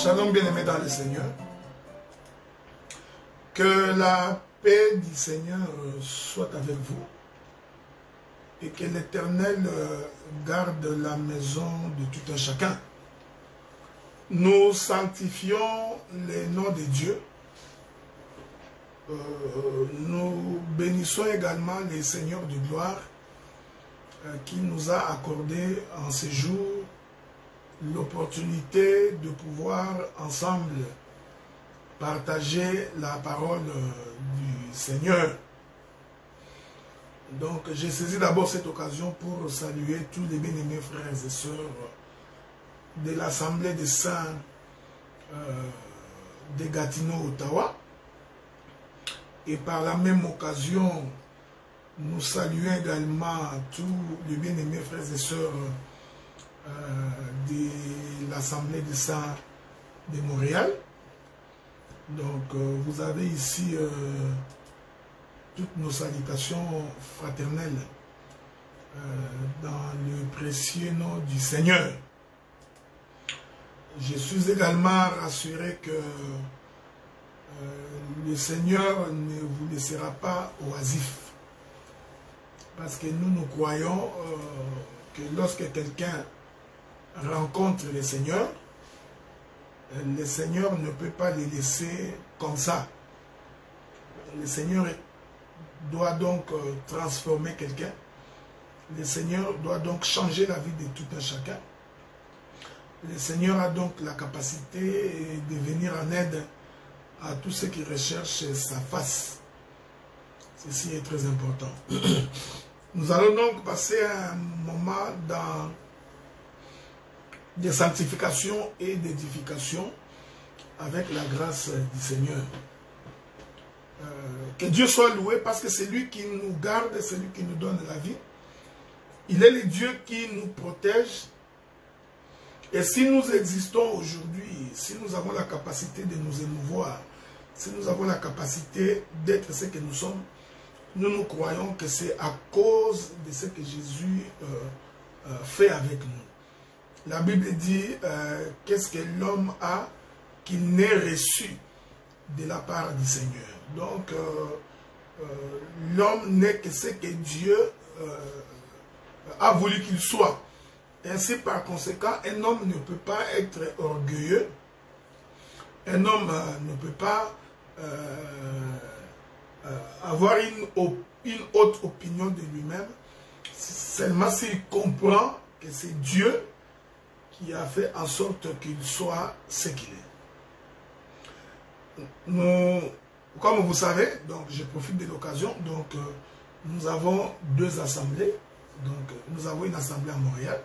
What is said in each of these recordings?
Shalom bien-aimés dans le Seigneur. Que la paix du Seigneur soit avec vous et que l'Éternel garde la maison de tout un chacun. Nous sanctifions les noms de Dieu. Nous bénissons également les Seigneurs de gloire qui nous a accordé en ces jours l'opportunité de pouvoir ensemble partager la parole du Seigneur. Donc j'ai saisi d'abord cette occasion pour saluer tous les bien-aimés frères et sœurs de l'Assemblée des Saints de Gatineau, Ottawa. Et par la même occasion, nous saluons également tous les bien-aimés frères et sœurs de l'Assemblée des Saints de Montréal. Donc vous avez ici toutes nos salutations fraternelles dans le précieux nom du Seigneur. Je suis également rassuré que le Seigneur ne vous laissera pas oisif. Parce que nous croyons que lorsque quelqu'un rencontre le Seigneur ne peut pas les laisser comme ça. Le Seigneur doit donc transformer quelqu'un. Le Seigneur doit donc changer la vie de tout un chacun. Le Seigneur a donc la capacité de venir en aide à tous ceux qui recherchent sa face. Ceci est très important. Nous allons donc passer un moment dans des sanctifications et d'édification avec la grâce du Seigneur. Que Dieu soit loué parce que c'est lui qui nous garde, c'est lui qui nous donne la vie. Il est le Dieu qui nous protège. Et si nous existons aujourd'hui, si nous avons la capacité de nous émouvoir, si nous avons la capacité d'être ce que nous sommes, nous croyons que c'est à cause de ce que Jésus fait avec nous. La Bible dit qu'est-ce que l'homme a qu'il n'ait reçu de la part du Seigneur. Donc, l'homme n'est que ce que Dieu a voulu qu'il soit. Ainsi, par conséquent, un homme ne peut pas être orgueilleux. Un homme ne peut pas avoir une haute opinion de lui-même. Seulement s'il comprend que c'est Dieu qui a fait en sorte qu'il soit ce qu'il est. Nous, comme vous savez, donc je profite de l'occasion, donc nous avons deux assemblées. Donc nous avons une assemblée à Montréal.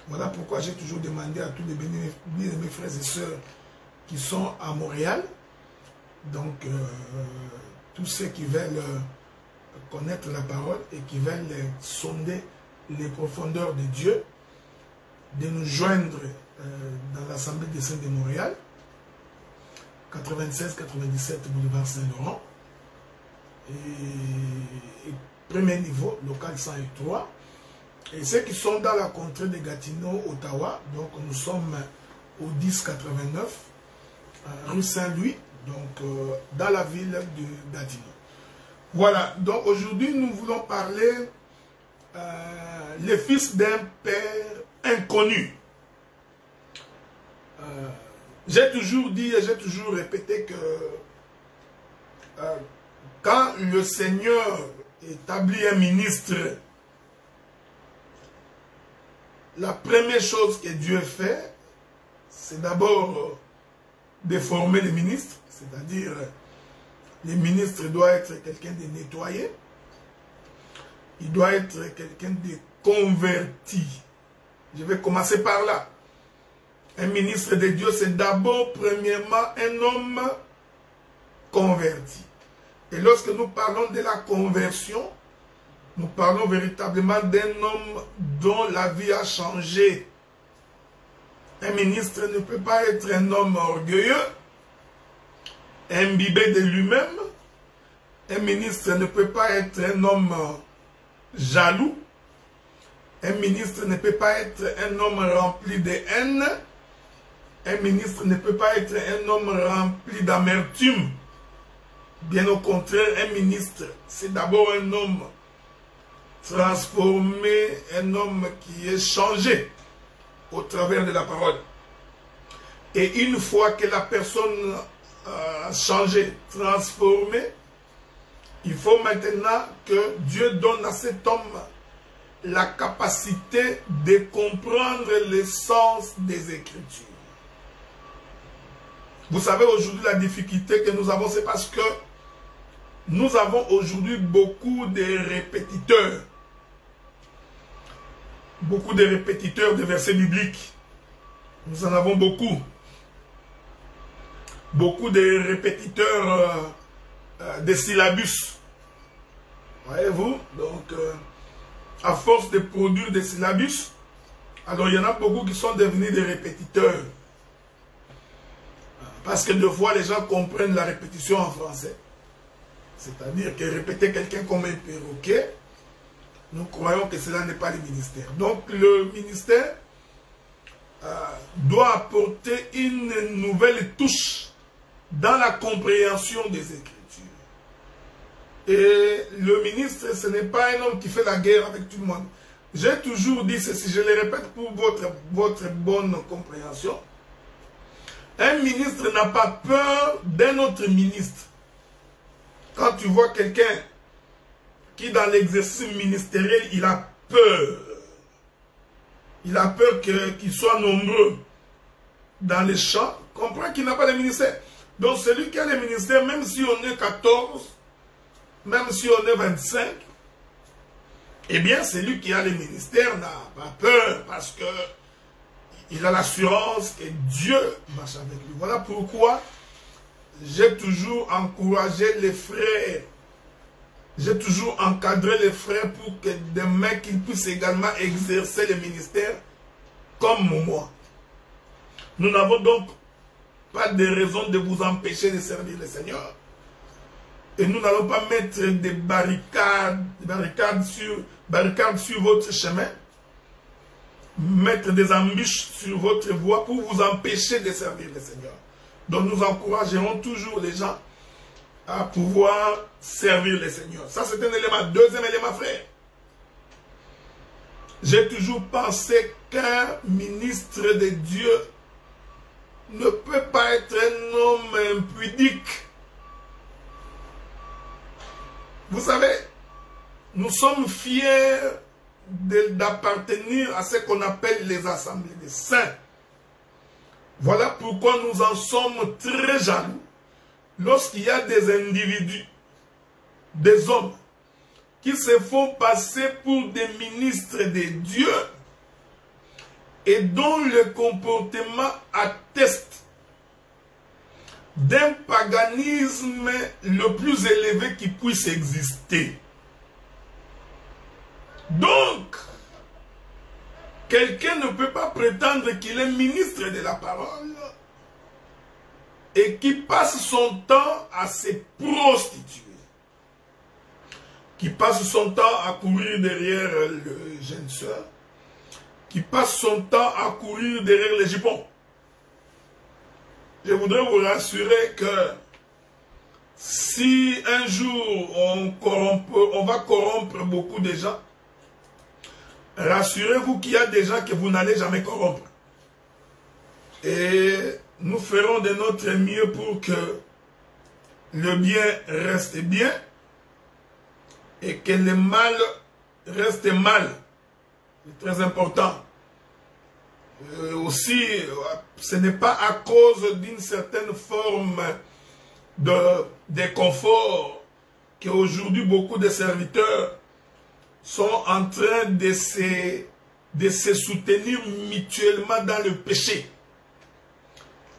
Voilà pourquoi j'ai toujours demandé à tous les bien-aimés frères et sœurs qui sont à Montréal, donc tous ceux qui veulent connaître la parole et qui veulent sonder les profondeurs de Dieu, de nous joindre dans l'Assemblée des Saints de Montréal, 96-97 boulevard Saint-Laurent, et premier niveau, local 103. Et ceux qui sont dans la contrée de Gatineau, Ottawa, donc nous sommes au 1089, rue Saint-Louis, donc dans la ville de Gatineau. Voilà, donc aujourd'hui nous voulons parler les fils d'un père inconnu. J'ai toujours dit et j'ai toujours répété que quand le Seigneur établit un ministre, la première chose que Dieu fait, c'est d'abord de former les ministres, c'est-à-dire le ministre doit être quelqu'un de nettoyé, il doit être quelqu'un de converti. Je vais commencer par là. Un ministre de Dieu, c'est d'abord, premièrement, un homme converti. Et lorsque nous parlons de la conversion, nous parlons véritablement d'un homme dont la vie a changé. Un ministre ne peut pas être un homme orgueilleux, imbibé de lui-même. Un ministre ne peut pas être un homme jaloux. Un ministre ne peut pas être un homme rempli de haine. Un ministre ne peut pas être un homme rempli d'amertume. Bien au contraire, un ministre, c'est d'abord un homme transformé, un homme qui est changé au travers de la parole. Et une fois que la personne a changé, transformé, il faut maintenant que Dieu donne à cet homme la capacité de comprendre le sens des Écritures. Vous savez, aujourd'hui, la difficulté que nous avons, c'est parce que nous avons aujourd'hui beaucoup de répétiteurs. Beaucoup de répétiteurs de versets bibliques. Nous en avons beaucoup. Beaucoup de répétiteurs de syllabus. Voyez-vous? Donc, à force de produire des syllabus, alors il y en a beaucoup qui sont devenus des répétiteurs. Parce que deux fois, les gens comprennent la répétition en français. C'est-à-dire que répéter quelqu'un comme un perroquet, nous croyons que cela n'est pas le ministère. Donc, le ministère doit apporter une nouvelle touche dans la compréhension des Écritures. Et le ministre, ce n'est pas un homme qui fait la guerre avec tout le monde. J'ai toujours dit ceci, je le répète pour votre bonne compréhension. Un ministre n'a pas peur d'un autre ministre. Quand tu vois quelqu'un qui dans l'exercice ministériel, il a peur. Il a peur qu'il soit nombreux dans les champs. Comprends qu'il n'a pas de ministère. Donc celui qui a le ministère, même si on est 14, même si on est 25, eh bien celui qui a le ministère n'a pas peur parce que il a l'assurance que Dieu marche avec lui. Voilà pourquoi j'ai toujours encouragé les frères. J'ai toujours encadré les frères pour que demain qu'ils puissent également exercer le ministère comme moi. Nous n'avons donc pas de raison de vous empêcher de servir le Seigneur. Et nous n'allons pas mettre des barricades sur votre chemin, mettre des embûches sur votre voie pour vous empêcher de servir le Seigneur. Donc nous encouragerons toujours les gens à pouvoir servir le Seigneur. Ça c'est un élément. Deuxième élément, frère. J'ai toujours pensé qu'un ministre de Dieu ne peut pas être un homme impudique. Vous savez, nous sommes fiers d'appartenir à ce qu'on appelle les assemblées des saints. Voilà pourquoi nous en sommes très jaloux lorsqu'il y a des individus, des hommes, qui se font passer pour des ministres de Dieu et dont le comportement atteste d'un paganisme le plus élevé qui puisse exister. Donc, quelqu'un ne peut pas prétendre qu'il est ministre de la parole et qui passe son temps à se prostituer, qui passe son temps à courir derrière le jeune soeur, qui passe son temps à courir derrière les jupons. Je voudrais vous rassurer que si un jour on va corrompre beaucoup de gens, rassurez-vous qu'il y a des gens que vous n'allez jamais corrompre. Et nous ferons de notre mieux pour que le bien reste bien et que le mal reste mal. C'est très important. Aussi, ce n'est pas à cause d'une certaine forme de confort qu'aujourd'hui beaucoup de serviteurs sont en train de se soutenir mutuellement dans le péché.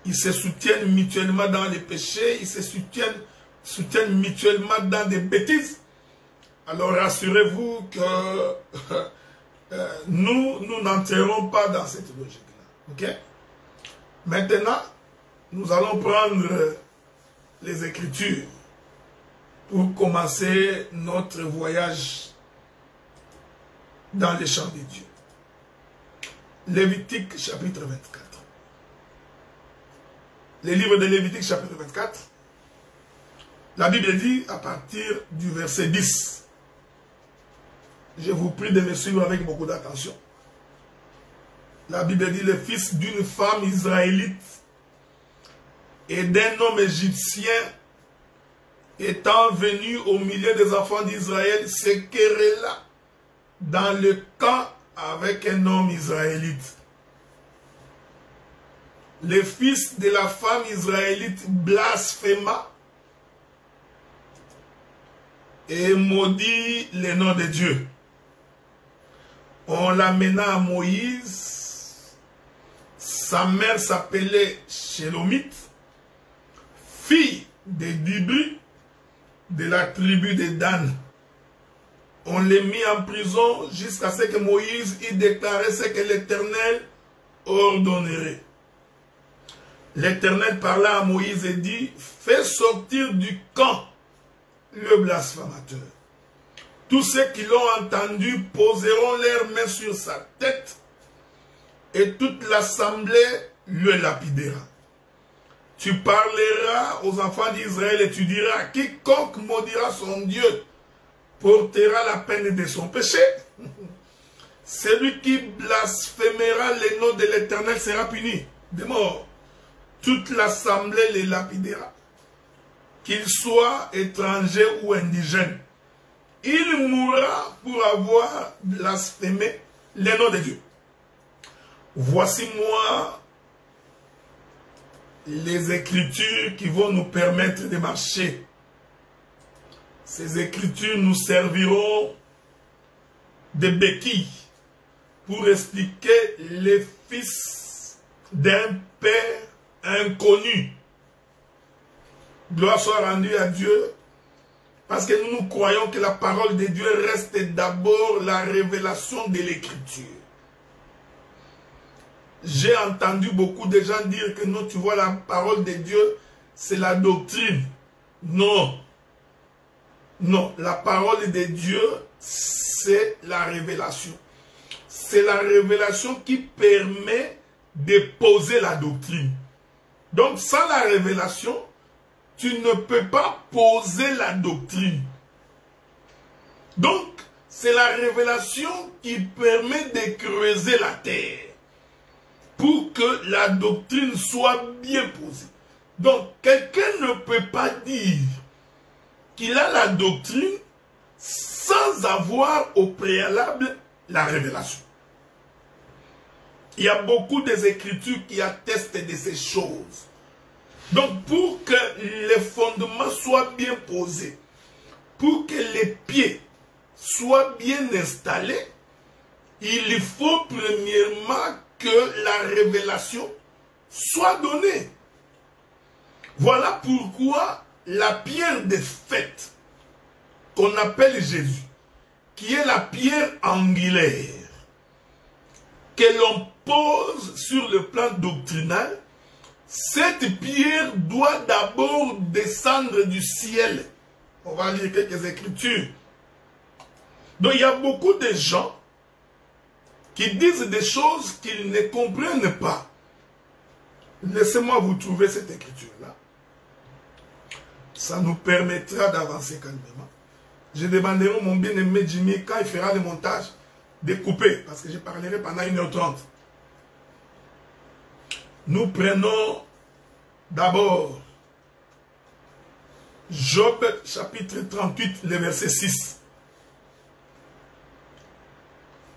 Ils se soutiennent mutuellement dans le péché, ils se soutiennent mutuellement dans des bêtises. Alors rassurez-vous que nous n'entrerons pas dans cette logique-là. Ok? Maintenant, nous allons prendre les Écritures pour commencer notre voyage dans les champs de Dieu. Lévitique chapitre 24. le livre de Lévitique chapitre 24, la Bible dit à partir du verset 10. Je vous prie de me suivre avec beaucoup d'attention. La Bible dit, le fils d'une femme israélite et d'un homme égyptien étant venu au milieu des enfants d'Israël, se querella dans le camp avec un homme israélite. Le fils de la femme israélite blasphéma et maudit le nom de Dieu. On l'amena à Moïse. Sa mère s'appelait Shélomith, fille de Dibri, de la tribu de Dan. On les mit en prison jusqu'à ce que Moïse y déclarait ce que l'Éternel ordonnerait. L'Éternel parla à Moïse et dit, fais sortir du camp le blasphémateur. Tous ceux qui l'ont entendu poseront leurs mains sur sa tête et toute l'assemblée le lapidera. Tu parleras aux enfants d'Israël et tu diras, quiconque maudira son Dieu portera la peine de son péché. Celui qui blasphémera le nom de l'Éternel sera puni de mort. Toute l'assemblée les lapidera, qu'il soit étranger ou indigène. Il mourra pour avoir blasphémé le nom de Dieu. Voici moi les Écritures qui vont nous permettre de marcher. Ces Écritures nous serviront de béquilles pour expliquer les fils d'un père inconnu. Gloire soit rendue à Dieu, parce que nous croyons que la parole de Dieu reste d'abord la révélation de l'Écriture. J'ai entendu beaucoup de gens dire que non, tu vois, la parole de Dieu, c'est la doctrine. Non. Non, la parole de Dieu, c'est la révélation. C'est la révélation qui permet de poser la doctrine. Donc, sans la révélation, tu ne peux pas poser la doctrine. Donc, c'est la révélation qui permet de creuser la terre pour que la doctrine soit bien posée. Donc, quelqu'un ne peut pas dire qu'il a la doctrine sans avoir au préalable la révélation. Il y a beaucoup des Écritures qui attestent de ces choses. Donc, pour que les fondements soient bien posés, pour que les pieds soient bien installés, il faut premièrement que la révélation soit donnée. Voilà pourquoi la pierre de fête qu'on appelle Jésus, qui est la pierre angulaire, que l'on pose sur le plan doctrinal, cette pierre doit d'abord descendre du ciel. On va lire quelques Écritures. Donc il y a beaucoup de gens qui disent des choses qu'ils ne comprennent pas. Laissez-moi vous trouver cette Écriture-là. Ça nous permettra d'avancer calmement. Je demanderai mon bien-aimé Jimmy, quand il fera le montage, de couper, parce que je parlerai pendant 1h30. Nous prenons d'abord Job chapitre 38, le verset 6.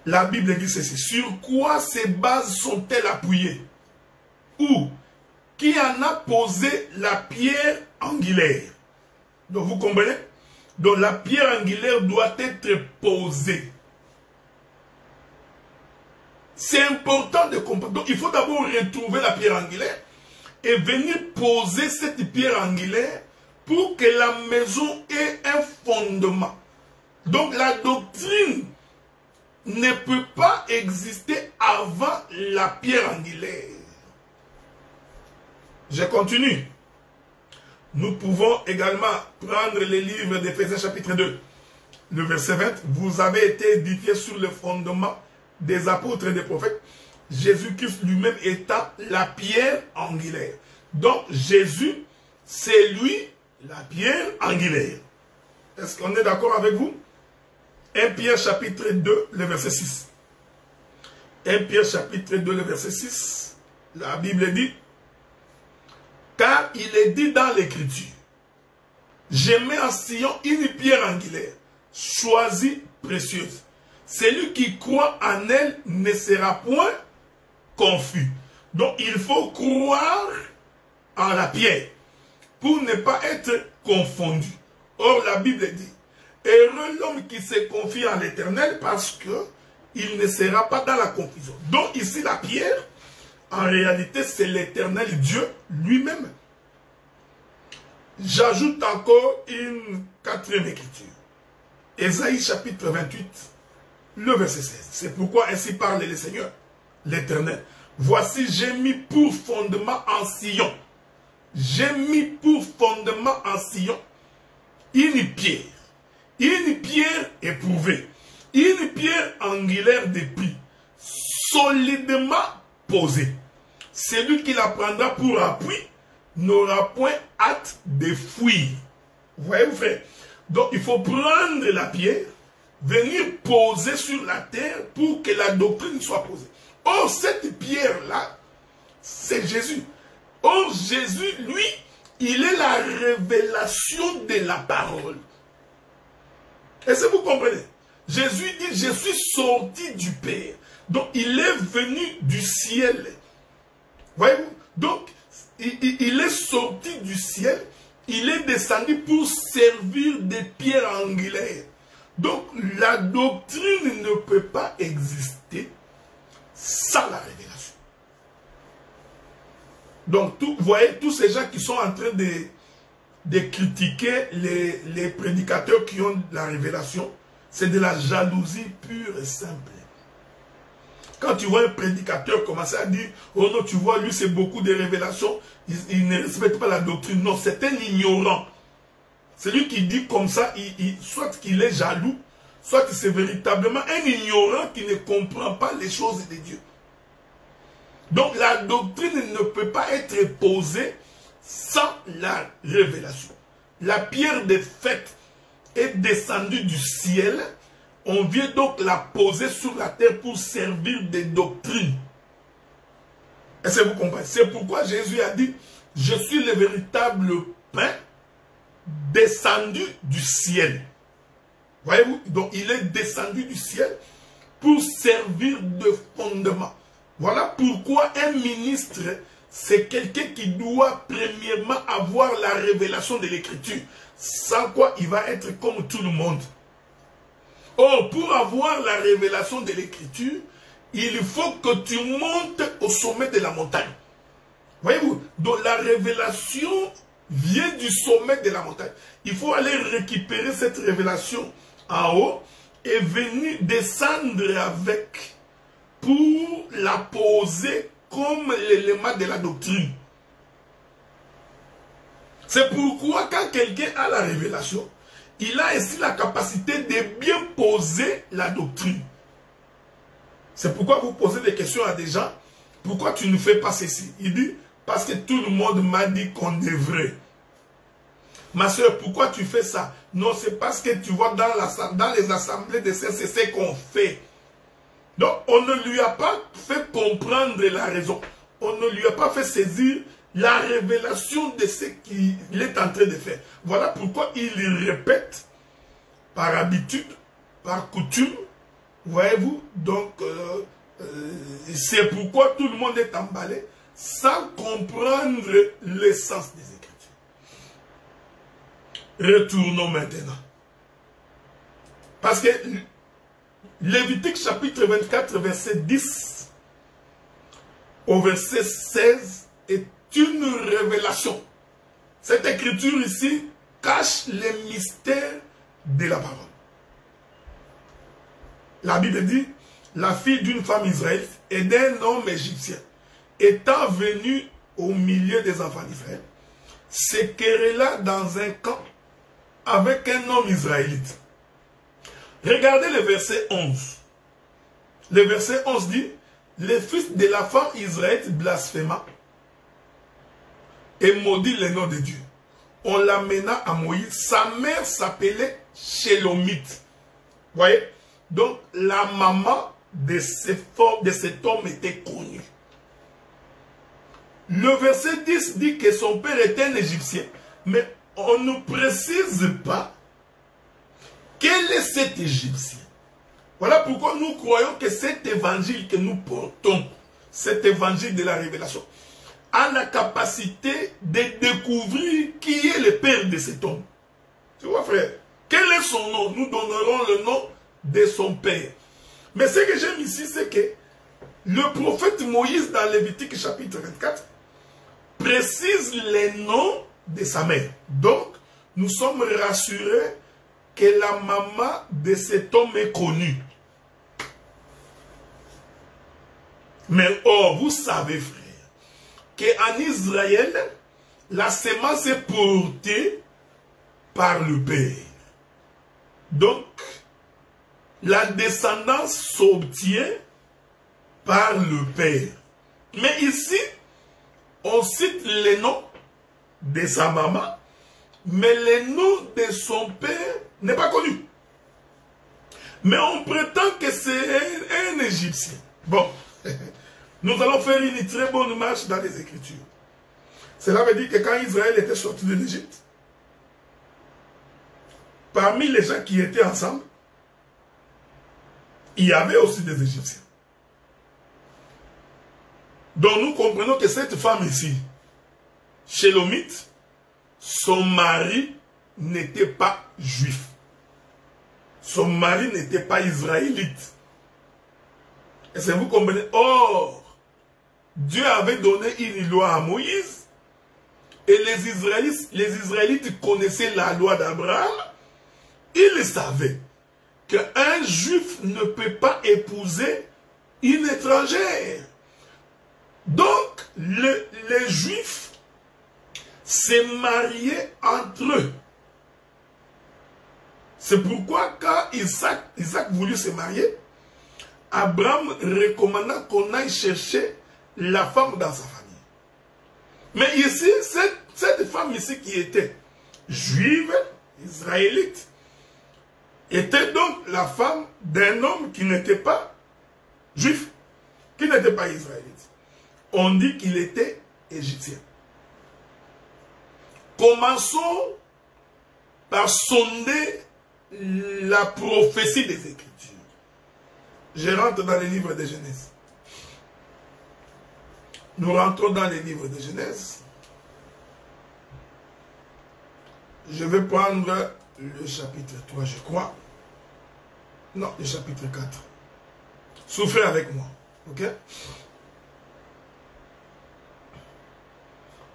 La Bible dit ceci. Sur quoi ces bases sont-elles appuyées? Ou qui en a posé la pierre angulaire? Donc vous comprenez? Donc la pierre angulaire doit être posée. C'est important de comprendre. Donc il faut d'abord retrouver la pierre angulaire et venir poser cette pierre angulaire pour que la maison ait un fondement. Donc la doctrine ne peut pas exister avant la pierre angulaire. Je continue. Nous pouvons également prendre les livres d'Éphésiens chapitre 2, le verset 20. Vous avez été édifiés sur le fondement des apôtres et des prophètes, Jésus-Christ lui-même étant la pierre angulaire. Donc Jésus, c'est lui la pierre angulaire. Est-ce qu'on est d'accord avec vous? 1 Pierre chapitre 2, le verset 6. 1 Pierre chapitre 2, le verset 6. La Bible dit, car il est dit dans l'Écriture, je mets en Sion une pierre angulaire, choisie, précieuse. Celui qui croit en elle ne sera point confus. Donc il faut croire en la pierre pour ne pas être confondu. Or la Bible dit, heureux l'homme qui se confie en l'Éternel parce que il ne sera pas dans la confusion. Donc ici la pierre, en réalité c'est l'Éternel Dieu lui-même. J'ajoute encore une quatrième écriture. Ésaïe chapitre 28, le verset 16. C'est pourquoi ainsi parle le Seigneur, l'Éternel. Voici, j'ai mis pour fondement en Sion. J'ai mis pour fondement en Sion une pierre éprouvée, une pierre angulaire d'épris, solidement posée. Celui qui la prendra pour appui n'aura point hâte de fuir. Vous voyez, frère? Donc, il faut prendre la pierre, venir poser sur la terre pour que la doctrine soit posée. Or, cette pierre-là, c'est Jésus. Or, Jésus, lui, il est la révélation de la parole. Est-ce que vous comprenez? Jésus dit, je suis sorti du Père. Donc, il est venu du ciel. Voyez-vous? Donc, il est sorti du ciel. Il est descendu pour servir des pierres angulaires. Donc, la doctrine ne peut pas exister sans la révélation. Donc, vous voyez, tous ces gens qui sont en train de critiquer les prédicateurs qui ont la révélation, c'est de la jalousie pure et simple. Quand tu vois un prédicateur commencer à dire, oh non, tu vois, lui c'est beaucoup de révélations, il ne respecte pas la doctrine. Non, c'est un ignorant. Celui qui dit comme ça, soit qu'il est jaloux, soit que c'est véritablement un ignorant qui ne comprend pas les choses de Dieu. Donc la doctrine ne peut pas être posée sans la révélation. La pierre de fait est descendue du ciel. On vient donc la poser sur la terre pour servir des doctrines. Est-ce que vous comprenez? C'est pourquoi Jésus a dit, je suis le véritable pain descendu du ciel. Voyez-vous? Donc il est descendu du ciel pour servir de fondement. Voilà pourquoi un ministre, c'est quelqu'un qui doit premièrement avoir la révélation de l'écriture. Sans quoi il va être comme tout le monde. Or, pour avoir la révélation de l'écriture, il faut que tu montes au sommet de la montagne. Voyez-vous? Donc la révélation vient du sommet de la montagne. Il faut aller récupérer cette révélation en haut et venir descendre avec pour la poser comme l'élément de la doctrine. C'est pourquoi quand quelqu'un a la révélation, il a ainsi la capacité de bien poser la doctrine. C'est pourquoi vous posez des questions à des gens. Pourquoi tu ne fais pas ceci? Il dit, parce que tout le monde m'a dit qu'on devrait. Ma soeur, pourquoi tu fais ça? Non, c'est parce que tu vois dans les assemblées de c'est ce qu'on fait. Donc, on ne lui a pas fait comprendre la raison. On ne lui a pas fait saisir la révélation de ce qu'il est en train de faire. Voilà pourquoi il répète par habitude, par coutume. Voyez-vous? Donc, c'est pourquoi tout le monde est emballé sans comprendre l'essence des Écritures. Retournons maintenant. Parce que Lévitique chapitre 24, verset 10 au verset 16 est une révélation. Cette écriture ici cache les mystères de la parole. La Bible dit, la fille d'une femme israélite et d'un homme égyptien, étant venue au milieu des enfants d'Israël, se querella dans un camp avec un homme israélite. Regardez le verset 11. Le verset 11 dit, le fils de la femme israélite blasphéma. et maudit le nom de Dieu. On l'amena à Moïse. Sa mère s'appelait Shélomite. Vous voyez? Donc, la maman de cet homme était connue. Le verset 10 dit que son père était un Égyptien. Mais on ne précise pas quel est cet Égyptien. Voilà pourquoi nous croyons que cet évangile que nous portons, cet évangile de la révélation, a la capacité de découvrir qui est le père de cet homme. Tu vois, frère? Quel est son nom? Nous donnerons le nom de son père. Mais ce que j'aime ici, c'est que le prophète Moïse, dans Lévitique chapitre 24, précise les noms de sa mère. Donc, nous sommes rassurés que la maman de cet homme est connue. Mais oh, vous savez, frère, qu'en Israël, la semence est portée par le père. Donc, la descendance s'obtient par le père. Mais ici, on cite les noms de sa maman, mais le nom de son père n'est pas connu. Mais on prétend que c'est un Égyptien. Bon, nous allons faire une très bonne marche dans les Écritures. Cela veut dire que quand Israël était sorti de l'Égypte, parmi les gens qui étaient ensemble, il y avait aussi des Égyptiens. Donc nous comprenons que cette femme ici, Shélomite, son mari n'était pas juif. Son mari n'était pas israélite. Est-ce que vous comprenez? Or, Dieu avait donné une loi à Moïse et les Israélites connaissaient la loi d'Abraham. Ils savaient qu'un juif ne peut pas épouser une étrangère. Donc, les juifs se mariaient entre eux. C'est pourquoi quand Isaac voulut se marier, Abraham recommanda qu'on aille chercher la femme dans sa famille. Mais ici, cette femme ici qui était juive, israélite, était donc la femme d'un homme qui n'était pas juif, qui n'était pas israélite. On dit qu'il était égyptien. Commençons par sonder la prophétie des Écritures. Je rentre dans les livres de Genèse. Nous rentrons dans les livres de Genèse. Je vais prendre le chapitre 3, je crois. Non, le chapitre 4. Souffrez avec moi. Ok?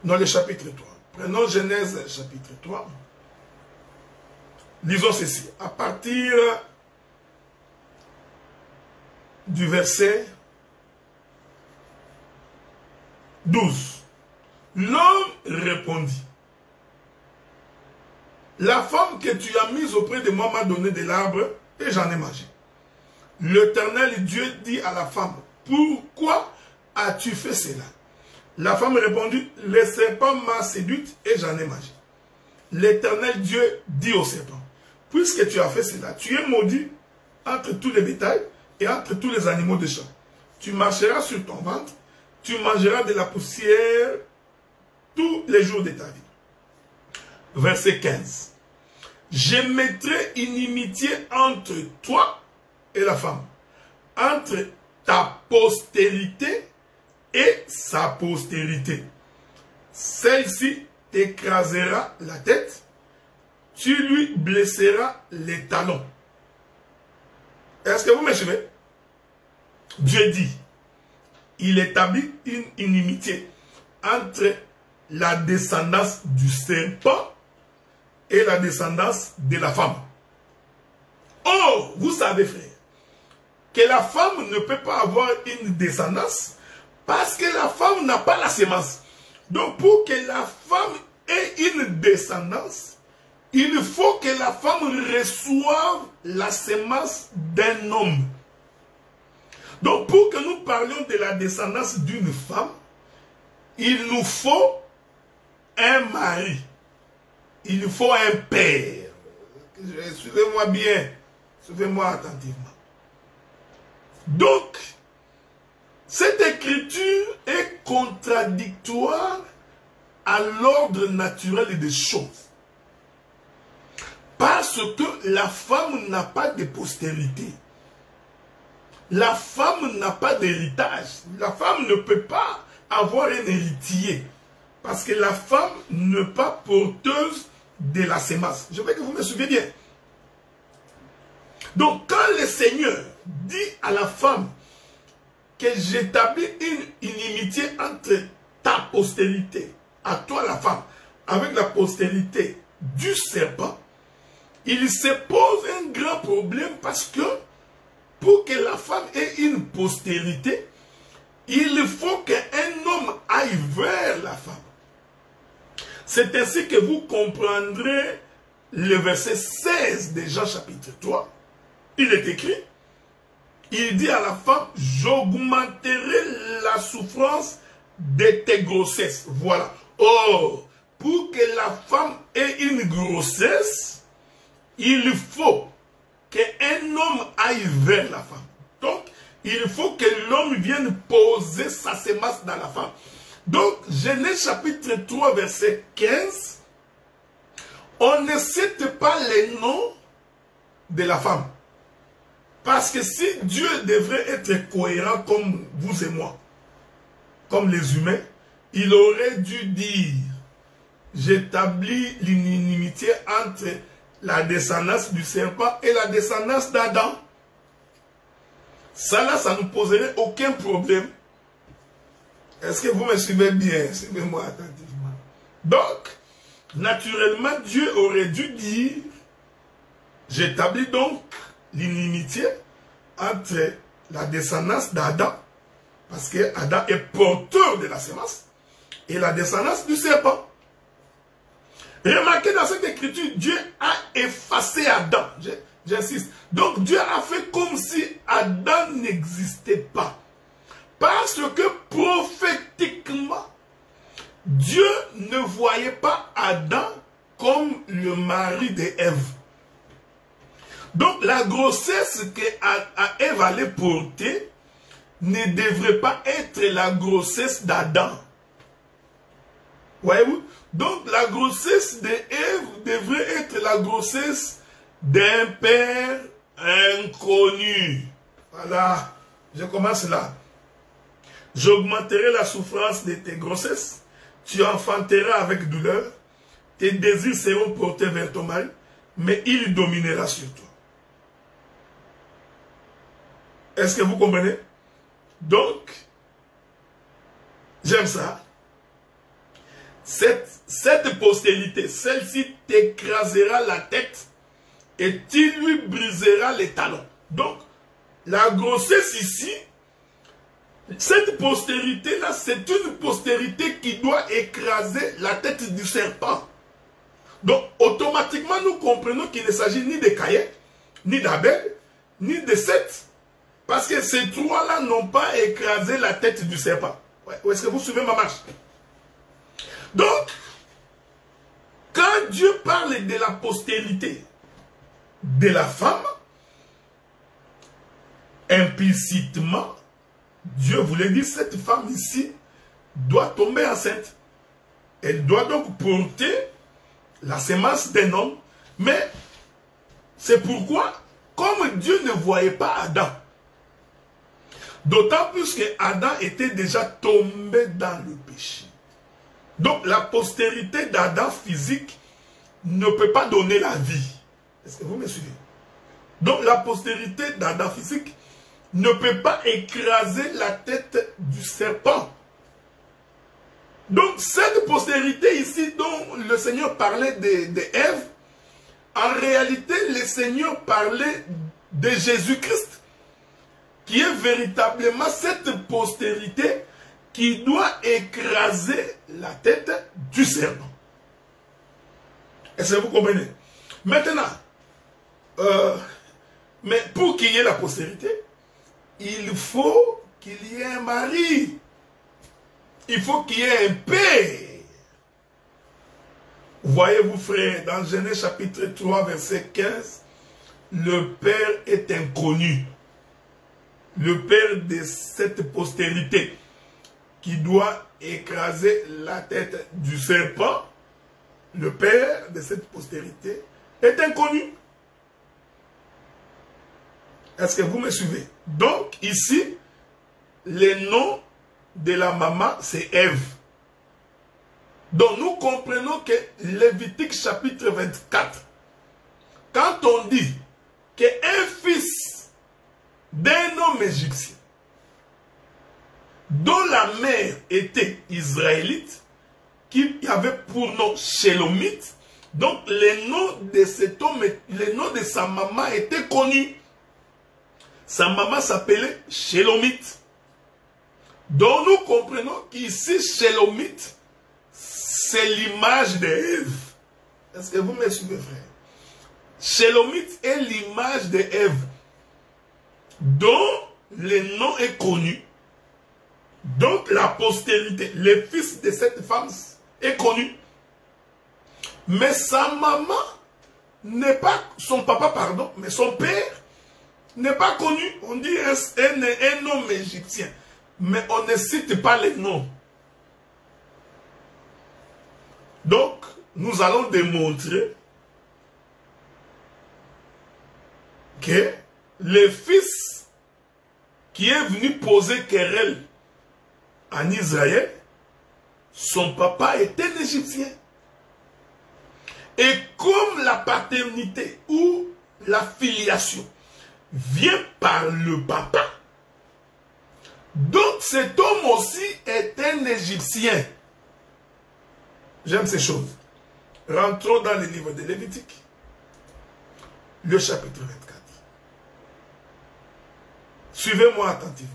Non, le chapitre 3. Prenons Genèse chapitre 3. Lisons ceci. À partir du verset 12. L'homme répondit: la femme que tu as mise auprès de moi m'a donné de l'arbre et j'en ai mangé. L'Éternel Dieu dit à la femme: pourquoi as-tu fait cela? La femme répondit: le serpent m'a séduite et j'en ai mangé. L'Éternel Dieu dit au serpent: puisque tu as fait cela, tu es maudit entre tous les bétails et entre tous les animaux des champs. Tu marcheras sur ton ventre, tu mangeras de la poussière tous les jours de ta vie. Verset 15. Je mettrai une inimitié entre toi et la femme, entre ta postérité et sa postérité. Celle-ci t'écrasera la tête, tu lui blesseras les talons. Est-ce que vous me suivez? Dieu dit, il établit une inimitié entre la descendance du serpent et la descendance de la femme. Oh, vous savez, frère, que la femme ne peut pas avoir une descendance parce que la femme n'a pas la sémence. Donc, pour que la femme ait une descendance, il faut que la femme reçoive la sémence d'un homme. Donc, pour que nous parlions de la descendance d'une femme, il nous faut un mari, il faut un père. Suivez-moi bien, suivez-moi attentivement. Donc, cette écriture est contradictoire à l'ordre naturel des choses. Parce que la femme n'a pas de postérité. La femme n'a pas d'héritage. La femme ne peut pas avoir un héritier. Parce que la femme n'est pas porteuse de la sémence. Je veux que vous me suiviez bien. Donc, quand le Seigneur dit à la femme que j'établis une inimitié entre ta postérité, à toi la femme, avec la postérité du serpent, il se pose un grand problème parce que pour que la femme ait une postérité, il faut qu'un homme aille vers la femme. C'est ainsi que vous comprendrez le verset 16 de Jean chapitre 3. Il est écrit, il dit à la femme, j'augmenterai la souffrance de tes grossesses. Voilà. Or, pour que la femme ait une grossesse, il faut qu'un homme aille vers la femme. Donc, il faut que l'homme vienne poser sa sémence dans la femme. Donc, Genèse chapitre 3, verset 15, on ne cite pas les noms de la femme. Parce que si Dieu devrait être cohérent comme vous et moi, comme les humains, il aurait dû dire, j'établis l'inimitié entre la descendance du serpent et la descendance d'Adam. Ça là, ça ne poserait aucun problème. Est-ce que vous me suivez bien? Suivez-moi attentivement. Donc, naturellement, Dieu aurait dû dire, j'établis donc l'inimitié entre la descendance d'Adam, parce que Adam est porteur de la sémence, et la descendance du serpent. Remarquez dans cette écriture, Dieu a effacé Adam. J'insiste. Donc Dieu a fait comme si Adam n'existait pas. Parce que prophétiquement, Dieu ne voyait pas Adam comme le mari d'Ève. Donc la grossesse qu'Ève allait porter ne devrait pas être la grossesse d'Adam. Voyez-vous? Donc la grossesse d'Ève devrait être la grossesse d'un père inconnu. Voilà, je commence là. J'augmenterai la souffrance de tes grossesses, tu enfanteras avec douleur, tes désirs seront portés vers ton mari, mais il dominera sur toi. Est-ce que vous comprenez? Donc, j'aime ça. Cette postérité, celle-ci t'écrasera la tête et tu lui briseras les talons. Donc, la grossesse ici, cette postérité-là, c'est une postérité qui doit écraser la tête du serpent. Donc, automatiquement, nous comprenons qu'il ne s'agit ni de Caïn, ni d'Abel, ni de Seth. Parce que ces trois-là n'ont pas écrasé la tête du serpent. Est-ce que vous suivez ma marche? Donc, quand Dieu parle de la postérité de la femme, implicitement, Dieu voulait dire cette femme ici doit tomber enceinte. Elle doit donc porter la sémence d'un homme. Mais c'est pourquoi, comme Dieu ne voyait pas Adam, d'autant plus que Adam était déjà tombé dans le péché. Donc la postérité d'Adam physique ne peut pas donner la vie. Est-ce que vous me suivez? Donc la postérité d'Adam physique ne peut pas écraser la tête du serpent. Donc cette postérité ici dont le Seigneur parlait d'Ève, en réalité le Seigneur parlait de Jésus-Christ, qui est véritablement cette postérité qui doit écraser la tête du serpent. Est-ce que vous comprenez? Maintenant, mais pour qu'il y ait la postérité, il faut qu'il y ait un mari. Il faut qu'il y ait un père. Voyez-vous, frère, dans Genèse chapitre 3, verset 15, le Père est inconnu. Le Père de cette postérité qui doit écraser la tête du serpent, le Père de cette postérité est inconnu. Est-ce que vous me suivez? Donc, ici, le nom de la maman, c'est Ève. Donc, nous comprenons que Lévitique chapitre 24, quand on dit qu'un fils d'un homme égyptien, dont la mère était israélite, qui avait pour nom Shélomite, donc le nom de cet homme, le nom de sa maman était connu. Sa maman s'appelait Shélomite. Donc nous comprenons qu'ici, Shélomite, c'est l'image d'Ève. Est-ce que vous me suivez, frère? Shélomite est l'image d'Ève, dont le nom est connu. Donc la postérité, le fils de cette femme est connu. Mais sa maman n'est pas, son papa, pardon, mais son père n'est pas connu. On dit un homme égyptien, mais on ne cite pas les noms. Donc, nous allons démontrer que le fils qui est venu poser querelle en Israël, son papa était un Égyptien. Et comme la paternité ou la filiation vient par le papa, donc cet homme aussi est un Égyptien. J'aime ces choses. Rentrons dans le livre de Lévitique, le chapitre 24. Suivez-moi attentivement.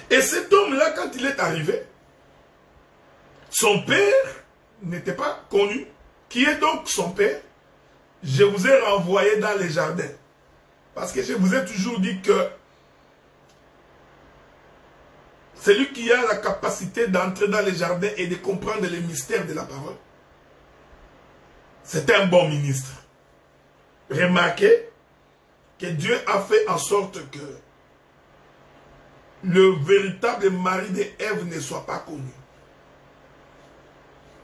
Et cet homme-là, quand il est arrivé, son père n'était pas connu. Qui est donc son père? Je vous ai renvoyé dans les jardins. Parce que je vous ai toujours dit que celui qui a la capacité d'entrer dans les jardins et de comprendre les mystères de la parole, c'est un bon ministre. Remarquez que Dieu a fait en sorte que le véritable mari d'Ève ne soit pas connu.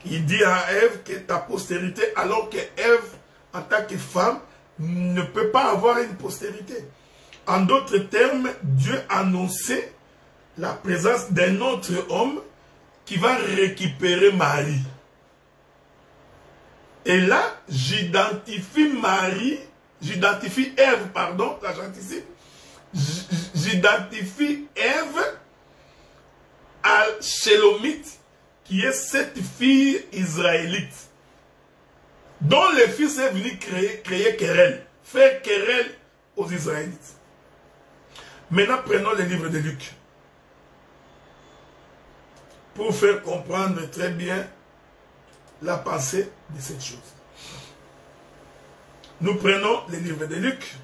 Il dit à Ève que ta postérité, alors que Ève, en tant que femme, ne peut pas avoir une postérité. En d'autres termes, Dieu annonçait la présence d'un autre homme qui va récupérer Marie. Et là, j'identifie Ève, pardon, là j'anticipe. J'identifie Ève à Shélomite, qui est cette fille israélite, dont le fils est venu créer querelle, faire querelle aux Israélites. Maintenant, prenons le livre de Luc, pour faire comprendre très bien la pensée de cette chose. Nous prenons le livre de Luc,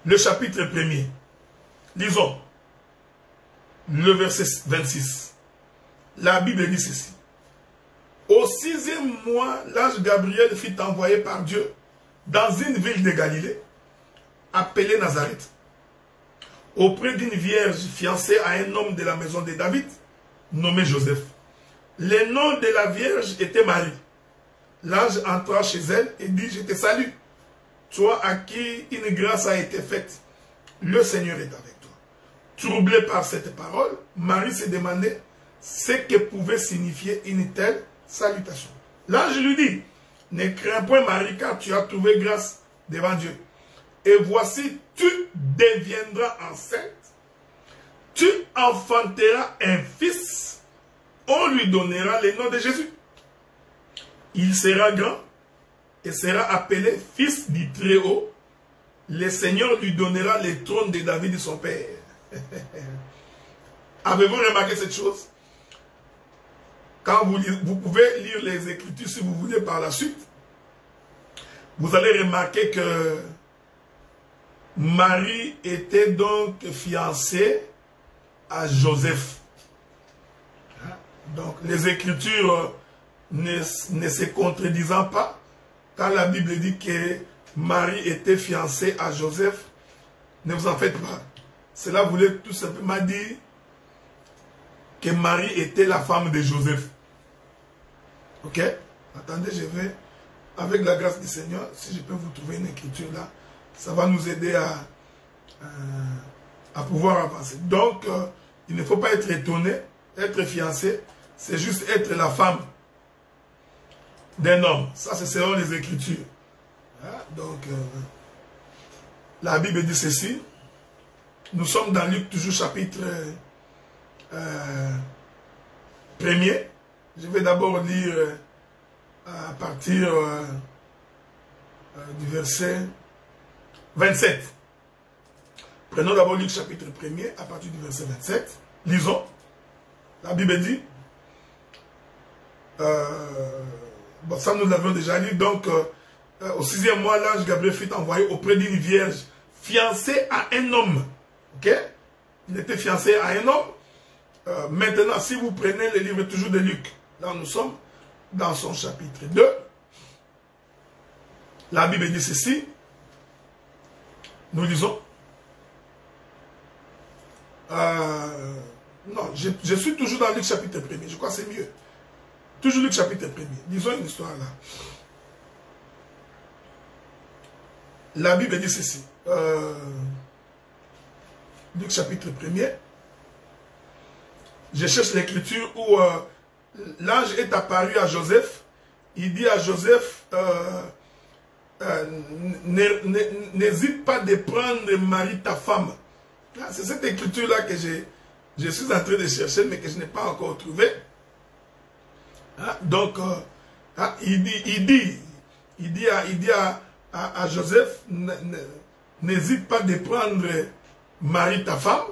le chapitre 1er. Lisons le verset 26. La Bible dit ceci. Au 6e mois, l'ange Gabriel fut envoyé par Dieu dans une ville de Galilée, appelée Nazareth, auprès d'une vierge fiancée à un homme de la maison de David, nommé Joseph. Le nom de la vierge était Marie. L'ange entra chez elle et dit, je te salue, toi à qui une grâce a été faite, le Seigneur est avec toi. Troublée par cette parole, Marie se demandait ce que pouvait signifier une telle salutation. L'ange lui dit, ne crains point Marie, car tu as trouvé grâce devant Dieu. Et voici, tu deviendras enceinte, tu enfanteras un fils, on lui donnera le nom de Jésus. Il sera grand et sera appelé fils du Très-Haut. Le Seigneur lui donnera le trône de David, son père. Avez-vous remarqué cette chose? Quand vous pouvez lire les Écritures, si vous voulez, par la suite, vous allez remarquer que Marie était donc fiancée à Joseph. Donc, les Écritures ne se contredisant pas, quand la Bible dit que Marie était fiancée à Joseph, ne vous en faites pas. Cela voulait tout simplement dire que Marie était la femme de Joseph. Ok? Attendez, je vais, avec la grâce du Seigneur, si je peux vous trouver une écriture là, ça va nous aider à pouvoir avancer. Donc, il ne faut pas être étonné, être fiancé, c'est juste être la femme d'un homme. Ça, c'est selon les Écritures. Donc, la Bible dit ceci. Nous sommes dans Luc, toujours chapitre 1er. Je vais d'abord lire à partir du verset 27. Prenons d'abord Luc, chapitre 1er, à partir du verset 27. Lisons. La Bible dit, bon, ça nous l'avions déjà lu, donc au 6e mois, l'ange Gabriel fut envoyé auprès d'une vierge fiancée à un homme. Ok? Il était fiancé à un homme. Maintenant, si vous prenez le livre toujours de Luc, là nous sommes dans son chapitre 2. La Bible dit ceci. Nous lisons. Non, je suis toujours dans Luc chapitre 1er. Je crois que c'est mieux. Toujours Luc chapitre 1er. Lisons une histoire là. La Bible dit ceci. Luc chapitre 1er. Je cherche l'écriture où l'ange est apparu à Joseph. Il dit à Joseph, n'hésite pas de prendre Marie ta femme. C'est cette écriture-là que je suis en train de chercher, mais que je n'ai pas encore trouvée. Donc, il dit à Joseph, n'hésite pas de prendre Marie ta femme,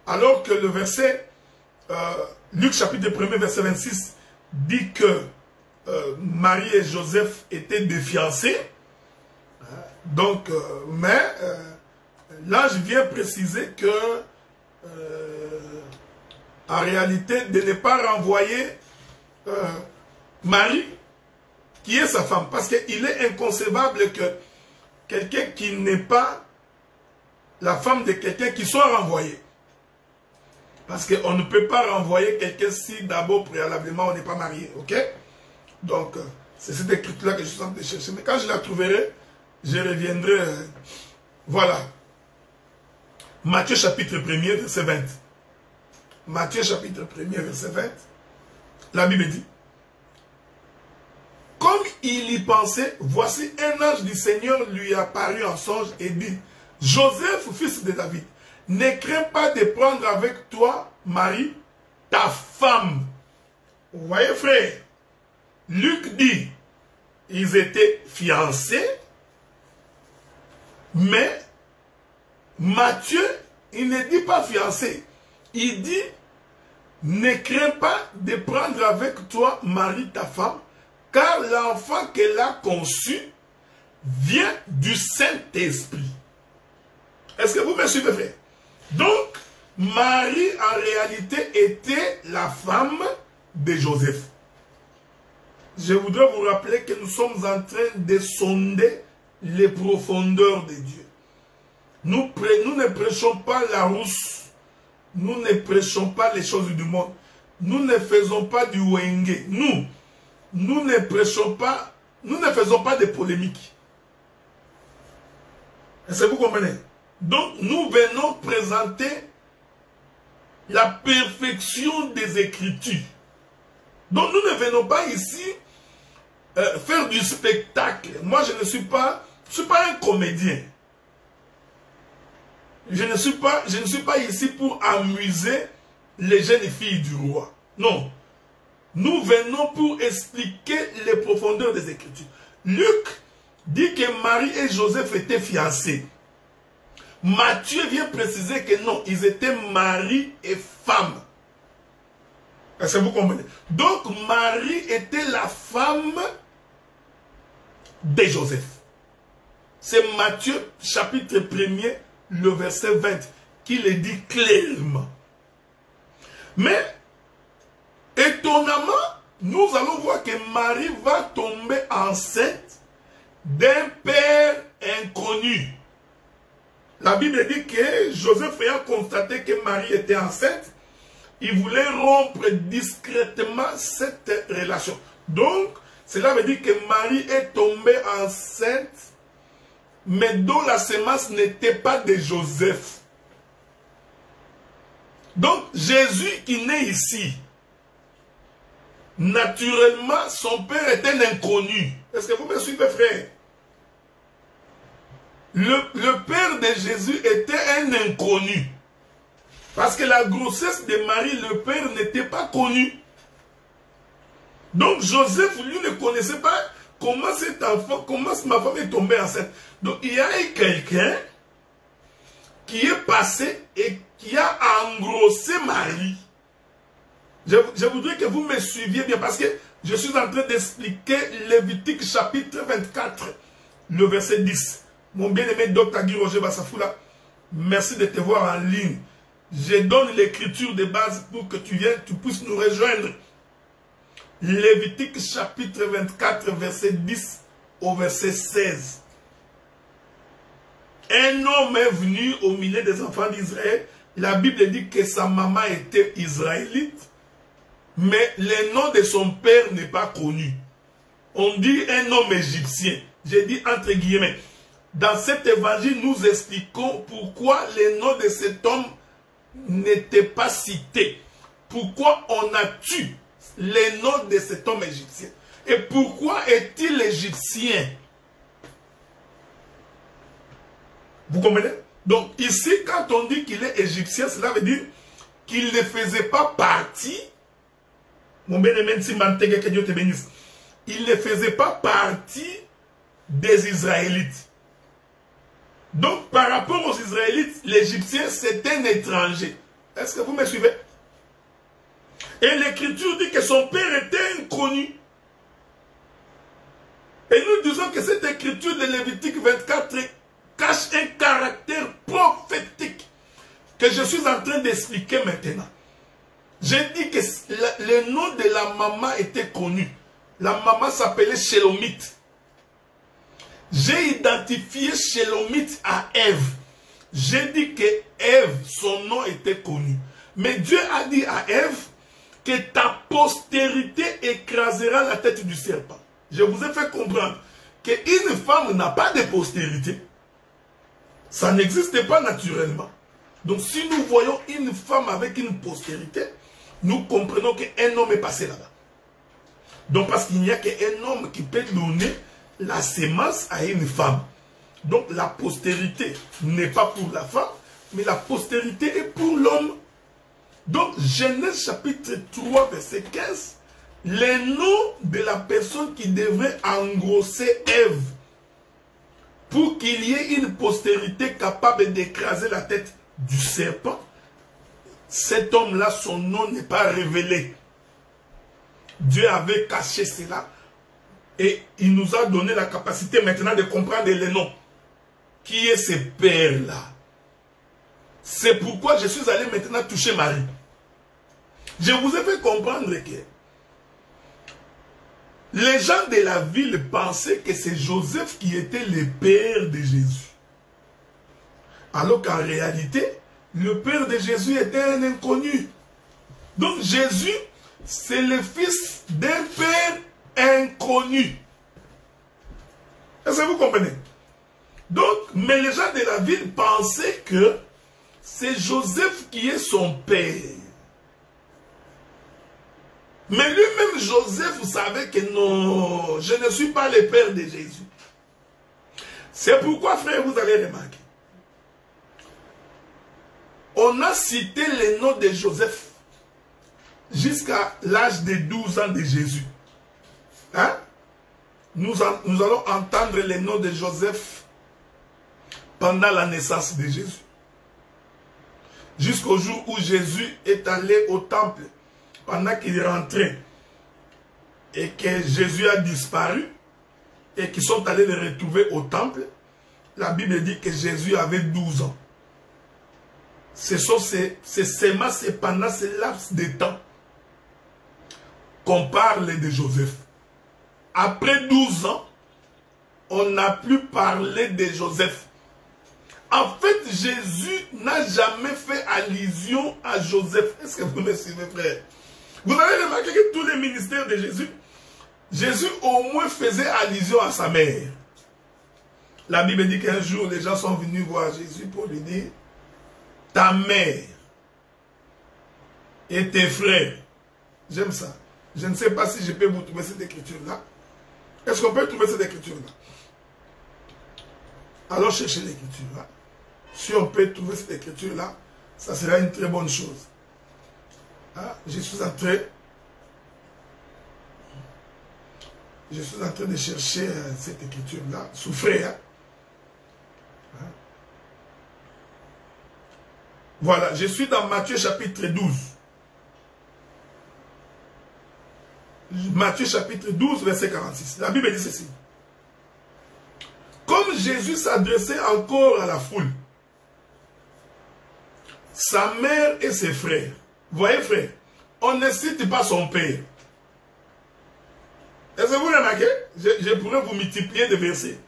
alors que le verset, Luc chapitre 1er, verset 26, dit que Marie et Joseph étaient des fiancés. Donc, mais l'ange vient préciser que, en réalité, de ne pas renvoyer Marie, qui est sa femme, parce qu'il est inconcevable que quelqu'un qui n'est pas la femme de quelqu'un qui soit renvoyé. Parce qu'on ne peut pas renvoyer quelqu'un si d'abord préalablement on n'est pas marié. Ok? Donc, c'est cette écriture-là que je suis en train de chercher. Mais quand je la trouverai, je reviendrai. Voilà. Matthieu chapitre 1er, verset 20. Matthieu chapitre 1er, verset 20. La Bible dit, comme il y pensait, voici un ange du Seigneur lui apparut en songe et dit, Joseph, fils de David, ne crains pas de prendre avec toi, Marie, ta femme. Vous voyez, frère, Luc dit, ils étaient fiancés, mais Matthieu, il ne dit pas fiancé. Il dit, ne crains pas de prendre avec toi, Marie, ta femme, car l'enfant qu'elle a conçu vient du Saint-Esprit. Est-ce que vous me suivez, frère? Donc, Marie, en réalité, était la femme de Joseph. Je voudrais vous rappeler que nous sommes en train de sonder les profondeurs de Dieu. Nous ne prêchons pas la rousse. Nous ne prêchons pas les choses du monde. Nous ne faisons pas du wenge. Nous ne prêchons pas, nous ne faisons pas de polémiques. Est-ce que vous comprenez? Donc, nous venons présenter la perfection des Écritures. Donc, nous ne venons pas ici faire du spectacle. Moi, je ne suis pas un comédien. Je ne suis pas ici pour amuser les jeunes filles du roi. Non. Nous venons pour expliquer les profondeurs des Écritures. Luc dit que Marie et Joseph étaient fiancés. Matthieu vient préciser que non, ils étaient mari et femme. Est-ce que vous comprenez? Donc, Marie était la femme de Joseph. C'est Matthieu, chapitre 1er, le verset 20, qui le dit clairement. Mais, étonnamment, étonnamment, nous allons voir que Marie va tomber enceinte d'un père inconnu. La Bible dit que Joseph ayant constaté que Marie était enceinte, il voulait rompre discrètement cette relation. Donc, cela veut dire que Marie est tombée enceinte, mais dont la semence n'était pas de Joseph. Donc, Jésus qui naît ici, naturellement, son père est un inconnu. Est-ce que vous me suivez, frère? Le père de Jésus était un inconnu. Parce que la grossesse de Marie, le père n'était pas connu. Donc Joseph, lui, ne connaissait pas comment cet enfant, comment ma femme est tombée enceinte. Donc il y a eu quelqu'un qui est passé et qui a engrossé Marie. Je voudrais que vous me suiviez bien parce que je suis en train d'expliquer Lévitique chapitre 24, le verset 10. Mon bien-aimé Dr. Guy Roger Bassafoula, merci de te voir en ligne. Je donne l'écriture de base pour que tu puisses nous rejoindre. Lévitique chapitre 24, verset 10 au verset 16. Un homme est venu au milieu des enfants d'Israël. La Bible dit que sa maman était israélite, mais le nom de son père n'est pas connu. On dit un homme égyptien. J'ai dit entre guillemets. Dans cet évangile, nous expliquons pourquoi le nom de cet homme n'était pas cité. Pourquoi on a tué le nom de cet homme égyptien. Et pourquoi est-il égyptien? Vous comprenez? Donc ici, quand on dit qu'il est égyptien, cela veut dire qu'il ne faisait pas partie, mon bien-aimé, que Dieu te bénisse, il ne faisait pas partie des Israélites. Donc, par rapport aux Israélites, l'Égyptien, c'est un étranger. Est-ce que vous me suivez? Et l'Écriture dit que son père était inconnu. Et nous disons que cette Écriture de Lévitique 24 cache un caractère prophétique que je suis en train d'expliquer maintenant. J'ai dit que le nom de la maman était connu. La maman s'appelait Shélomite. J'ai identifié Shélomite à Ève. J'ai dit que Ève, son nom était connu. Mais Dieu a dit à Ève que ta postérité écrasera la tête du serpent. Je vous ai fait comprendre qu'une femme n'a pas de postérité. Ça n'existe pas naturellement. Donc si nous voyons une femme avec une postérité, nous comprenons qu'un homme est passé là-bas. Donc parce qu'il n'y a qu'un homme qui peut donner la sémence à une femme. Donc la postérité n'est pas pour la femme, mais la postérité est pour l'homme. Donc Genèse chapitre 3 verset 15, le nom de la personne qui devrait engrosser Ève pour qu'il y ait une postérité capable d'écraser la tête du serpent, cet homme-là, son nom n'est pas révélé. Dieu avait caché cela. Et il nous a donné la capacité maintenant de comprendre les noms. Qui est ce père-là? C'est pourquoi je suis allé maintenant toucher Marie. Je vous ai fait comprendre que les gens de la ville pensaient que c'est Joseph qui était le père de Jésus. Alors qu'en réalité, le père de Jésus était un inconnu. Donc Jésus, c'est le fils d'un père inconnu. Est-ce que vous comprenez? Donc, mais les gens de la ville pensaient que c'est Joseph qui est son père. Mais lui-même, Joseph, vous savez que non, je ne suis pas le père de Jésus. C'est pourquoi, frère, vous allez remarquer. On a cité le nom de Joseph jusqu'à l'âge de 12 ans de Jésus. Hein? Nous allons entendre le nom de Joseph pendant la naissance de Jésus. Jusqu'au jour où Jésus est allé au temple, pendant qu'il rentrait, et que Jésus a disparu, et qu'ils sont allés le retrouver au temple, la Bible dit que Jésus avait 12 ans. C'est seulement pendant ce laps de temps qu'on parle de Joseph. Après 12 ans, on n'a plus parlé de Joseph. En fait, Jésus n'a jamais fait allusion à Joseph. Est-ce que vous me suivez, frère? Vous avez remarqué que tous les ministères de Jésus, Jésus au moins faisait allusion à sa mère. La Bible dit qu'un jour, les gens sont venus voir Jésus pour lui dire, ta mère et tes frères. J'aime ça. Je ne sais pas si je peux vous trouver cette écriture-là. Est-ce qu'on peut trouver cette écriture-là? Alors cherchez l'écriture-là. Si on peut trouver cette écriture-là, ça sera une très bonne chose. Ah, je suis en train de chercher cette écriture-là. Souffrez. Hein? Voilà, je suis dans Matthieu chapitre 12. Matthieu chapitre 12, verset 46. La Bible dit ceci. Comme Jésus s'adressait encore à la foule, sa mère et ses frères. Voyez, frère, on ne cite pas son père. Est-ce que vous remarquez? Je pourrais vous multiplier des versets.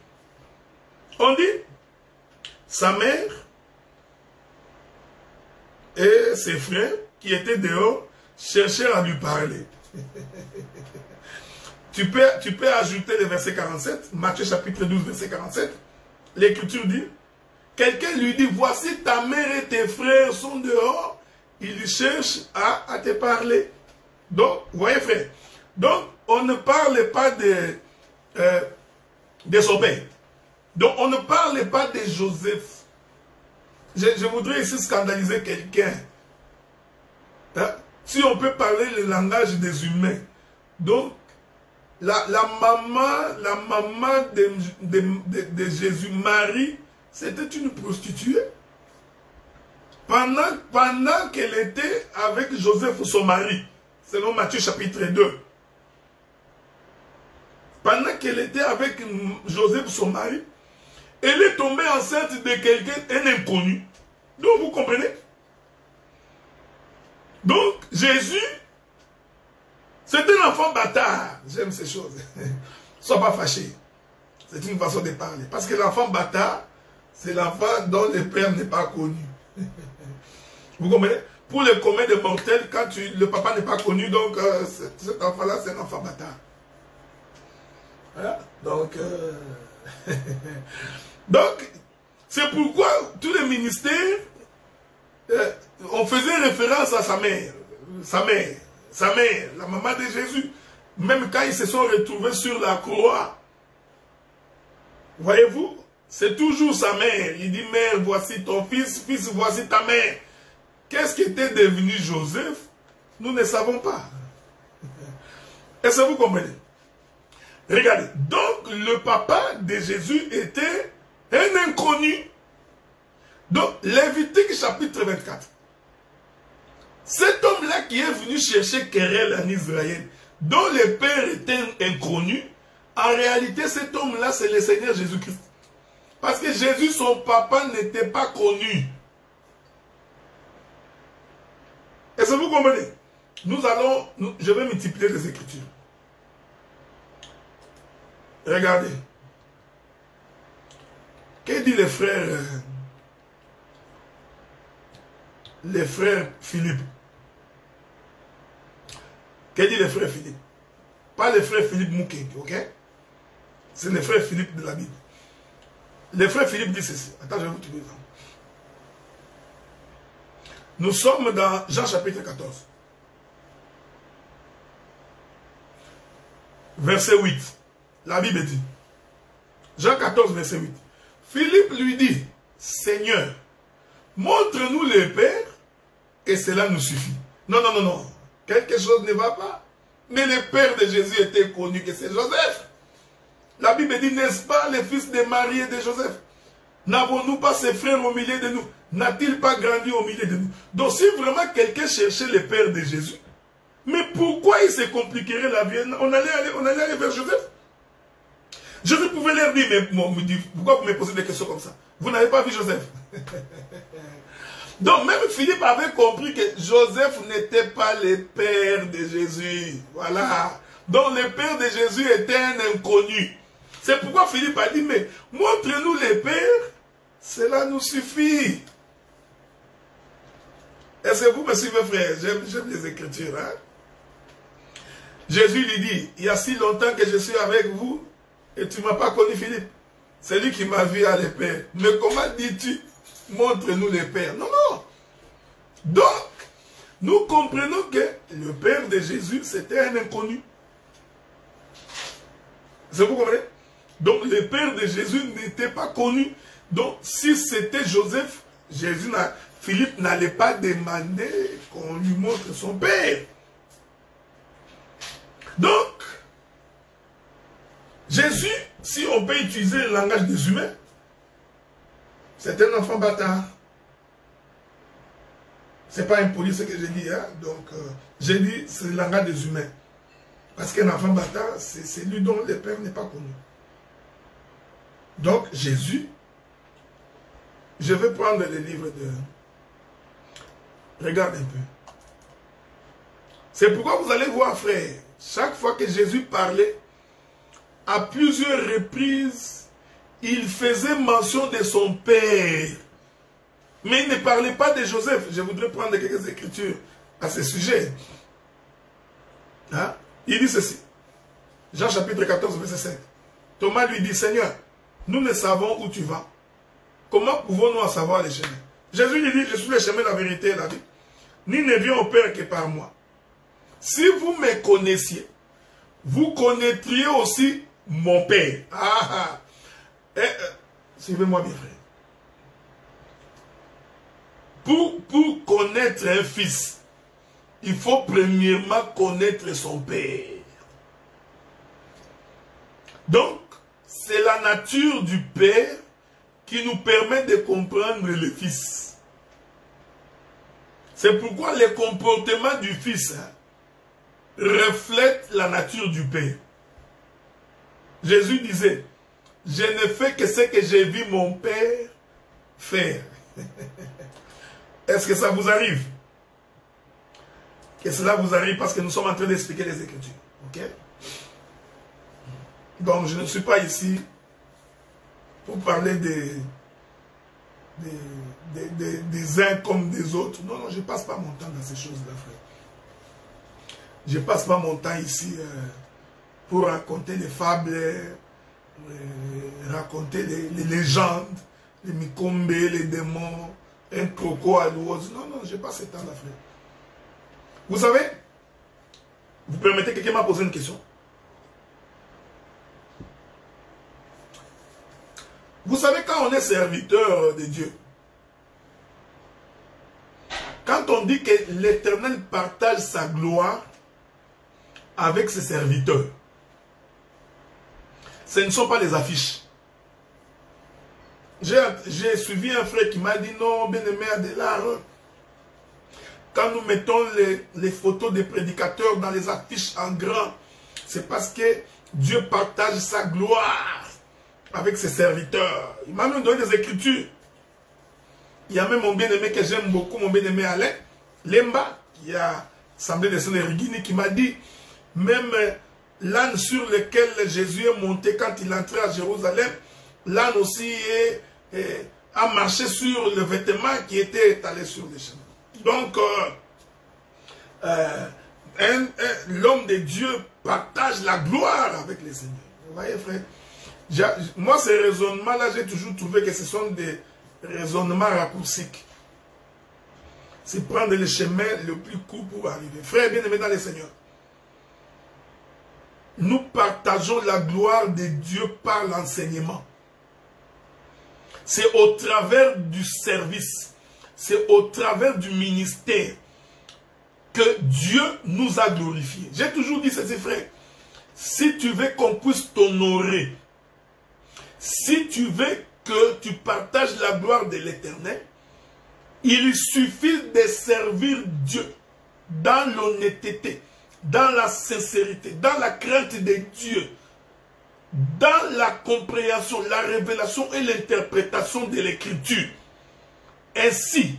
On dit, sa mère et ses frères qui étaient dehors cherchèrent à lui parler. Tu peux ajouter le verset 47, Matthieu chapitre 12, verset 47. L'écriture dit, quelqu'un lui dit, voici ta mère et tes frères sont dehors, ils cherchent à te parler. Donc, vous voyez frère, donc on ne parle pas de son père. Donc on ne parle pas de Joseph. Je voudrais ici scandaliser quelqu'un. Hein? Si on peut parler le langage des humains. Donc, la maman de Jésus, Marie, c'était une prostituée. Pendant qu'elle était avec Joseph, son mari, selon Matthieu chapitre 2. Pendant qu'elle était avec Joseph, son mari, elle est tombée enceinte de quelqu'un, un inconnu. Donc, vous comprenez? Donc, Jésus, c'est un enfant bâtard. J'aime ces choses. Sois pas fâché. C'est une façon de parler. Parce que l'enfant bâtard, c'est l'enfant dont le père n'est pas connu. Vous comprenez? Pour le commun des mortels, quand le papa n'est pas connu, donc cet enfant-là, c'est un enfant bâtard. Voilà. Donc, donc c'est pourquoi tous les ministères, on faisait référence à sa mère, la maman de Jésus. Même quand ils se sont retrouvés sur la croix, voyez-vous, c'est toujours sa mère. Il dit, mère, voici ton fils, fils, voici ta mère. Qu'est-ce qui était devenu Joseph? Nous ne savons pas. Est-ce que vous comprenez? Regardez, donc le papa de Jésus était un inconnu. Donc, Lévitique chapitre 24. Cet homme-là qui est venu chercher querelle en Israël, dont le père était inconnu, en réalité, cet homme-là, c'est le Seigneur Jésus-Christ. Parce que Jésus, son papa, n'était pas connu. Est-ce que vous comprenez? Je vais multiplier les Écritures. Regardez. Que dit les frères Philippe? Que dit les frères Philippe? Pas les frères Philippe Mouké, ok? C'est les frères Philippe de la Bible. Les frères Philippe disent ceci. Attends, je vais vous trouver ça. Nous sommes dans Jean chapitre 14. Verset 8. La Bible dit. Jean 14, verset 8. Philippe lui dit, Seigneur, montre-nous le Père et cela nous suffit. Non, non, non, non. Quelque chose ne va pas. Mais le Père de Jésus était connu que c'est Joseph. La Bible dit, n'est-ce pas le fils de Marie et de Joseph? N'avons-nous pas ses frères au milieu de nous? N'a-t-il pas grandi au milieu de nous? Donc si vraiment quelqu'un cherchait le Père de Jésus, mais pourquoi il se compliquerait la vie? On allait aller vers Joseph. Jésus pouvait leur dire, mais pourquoi vous me posez des questions comme ça? Vous n'avez pas vu Joseph? Donc même Philippe avait compris que Joseph n'était pas le père de Jésus. Voilà. Donc le père de Jésus était un inconnu. C'est pourquoi Philippe a dit, mais montre-nous les pères, cela nous suffit. Est-ce que vous me suivez, frère? J'aime les Écritures. Hein? Jésus lui dit, il y a si longtemps que je suis avec vous, et tu ne m'as pas connu, Philippe. C'est lui qui m'a vu à les pères. Mais comment dis-tu, montre-nous les pères? Non, non. Donc, nous comprenons que le père de Jésus, c'était un inconnu. Vous comprenez? Donc, le père de Jésus n'était pas connu. Donc, si c'était Joseph, Philippe n'allait pas demander qu'on lui montre son père. Donc, Jésus, si on peut utiliser le langage des humains, c'est un enfant bâtard. Ce n'est pas impoli ce que j'ai dit. Hein? Donc, j'ai dit, c'est le langage des humains. Parce qu'un enfant bâtard, c'est lui dont le père n'est pas connu. Donc, Jésus, je vais prendre le livre de... Regarde un peu. C'est pourquoi vous allez voir, frère, chaque fois que Jésus parlait, à plusieurs reprises, il faisait mention de son père. Mais il ne parlait pas de Joseph. Je voudrais prendre quelques écritures à ce sujet. Hein? Il dit ceci. Jean chapitre 14, verset 5. Thomas lui dit, Seigneur, nous ne savons où tu vas. Comment pouvons-nous en savoir les chemins? Jésus lui dit, je suis le chemin, la vérité et la vie. Ni ne vient au Père que par moi. Si vous me connaissiez, vous connaîtriez aussi mon Père. Suivez-moi bien, frère. Pour connaître un fils, il faut premièrement connaître son Père. Donc, c'est la nature du Père qui nous permet de comprendre le Fils. C'est pourquoi le comportement du Fils reflète la nature du Père. Jésus disait, je ne fais que ce que j'ai vu mon Père faire. Est-ce que ça vous arrive? Que cela vous arrive parce que nous sommes en train d'expliquer les Écritures. Ok? Donc, je ne suis pas ici pour parler des uns comme des autres. Non, non, je ne passe pas mon temps dans ces choses-là, frère. Je ne passe pas mon temps ici pour raconter les fables, raconter les légendes, les mikombe, les démons, un croco à l'ouose. Non, non, je n'ai pas ce temps-là, frère. Vous savez, vous permettez que quelqu'un m'a posé une question. Vous savez, quand on est serviteur de Dieu, quand on dit que l'Éternel partage sa gloire avec ses serviteurs, ce ne sont pas les affiches. J'ai suivi un frère qui m'a dit, non, bien-aimé Adélard, quand nous mettons les photos des prédicateurs dans les affiches en grand, c'est parce que Dieu partage sa gloire avec ses serviteurs. Il m'a même donné des écritures. Il y a même mon bien-aimé que j'aime beaucoup, mon bien-aimé Alain Lemba, qui a semblé de Sénérigini, qui m'a dit, même l'âne sur lequel Jésus est monté quand il entrait à Jérusalem, l'âne aussi a marché sur le vêtement qui était étalé sur les chemins. Donc, l'homme de Dieu partage la gloire avec les seigneurs. Vous voyez, frère? Moi, ces raisonnements-là, j'ai toujours trouvé que ce sont des raisonnements raccourcis. C'est prendre le chemin le plus court pour arriver. Frère bien-aimé dans les seigneurs, nous partageons la gloire de Dieu par l'enseignement. C'est au travers du service, c'est au travers du ministère que Dieu nous a glorifiés. J'ai toujours dit ceci, frère, si tu veux qu'on puisse t'honorer, si tu veux que tu partages la gloire de l'Éternel, il suffit de servir Dieu dans l'honnêteté, dans la sincérité, dans la crainte de Dieu, dans la compréhension, la révélation et l'interprétation de l'Écriture. Ainsi,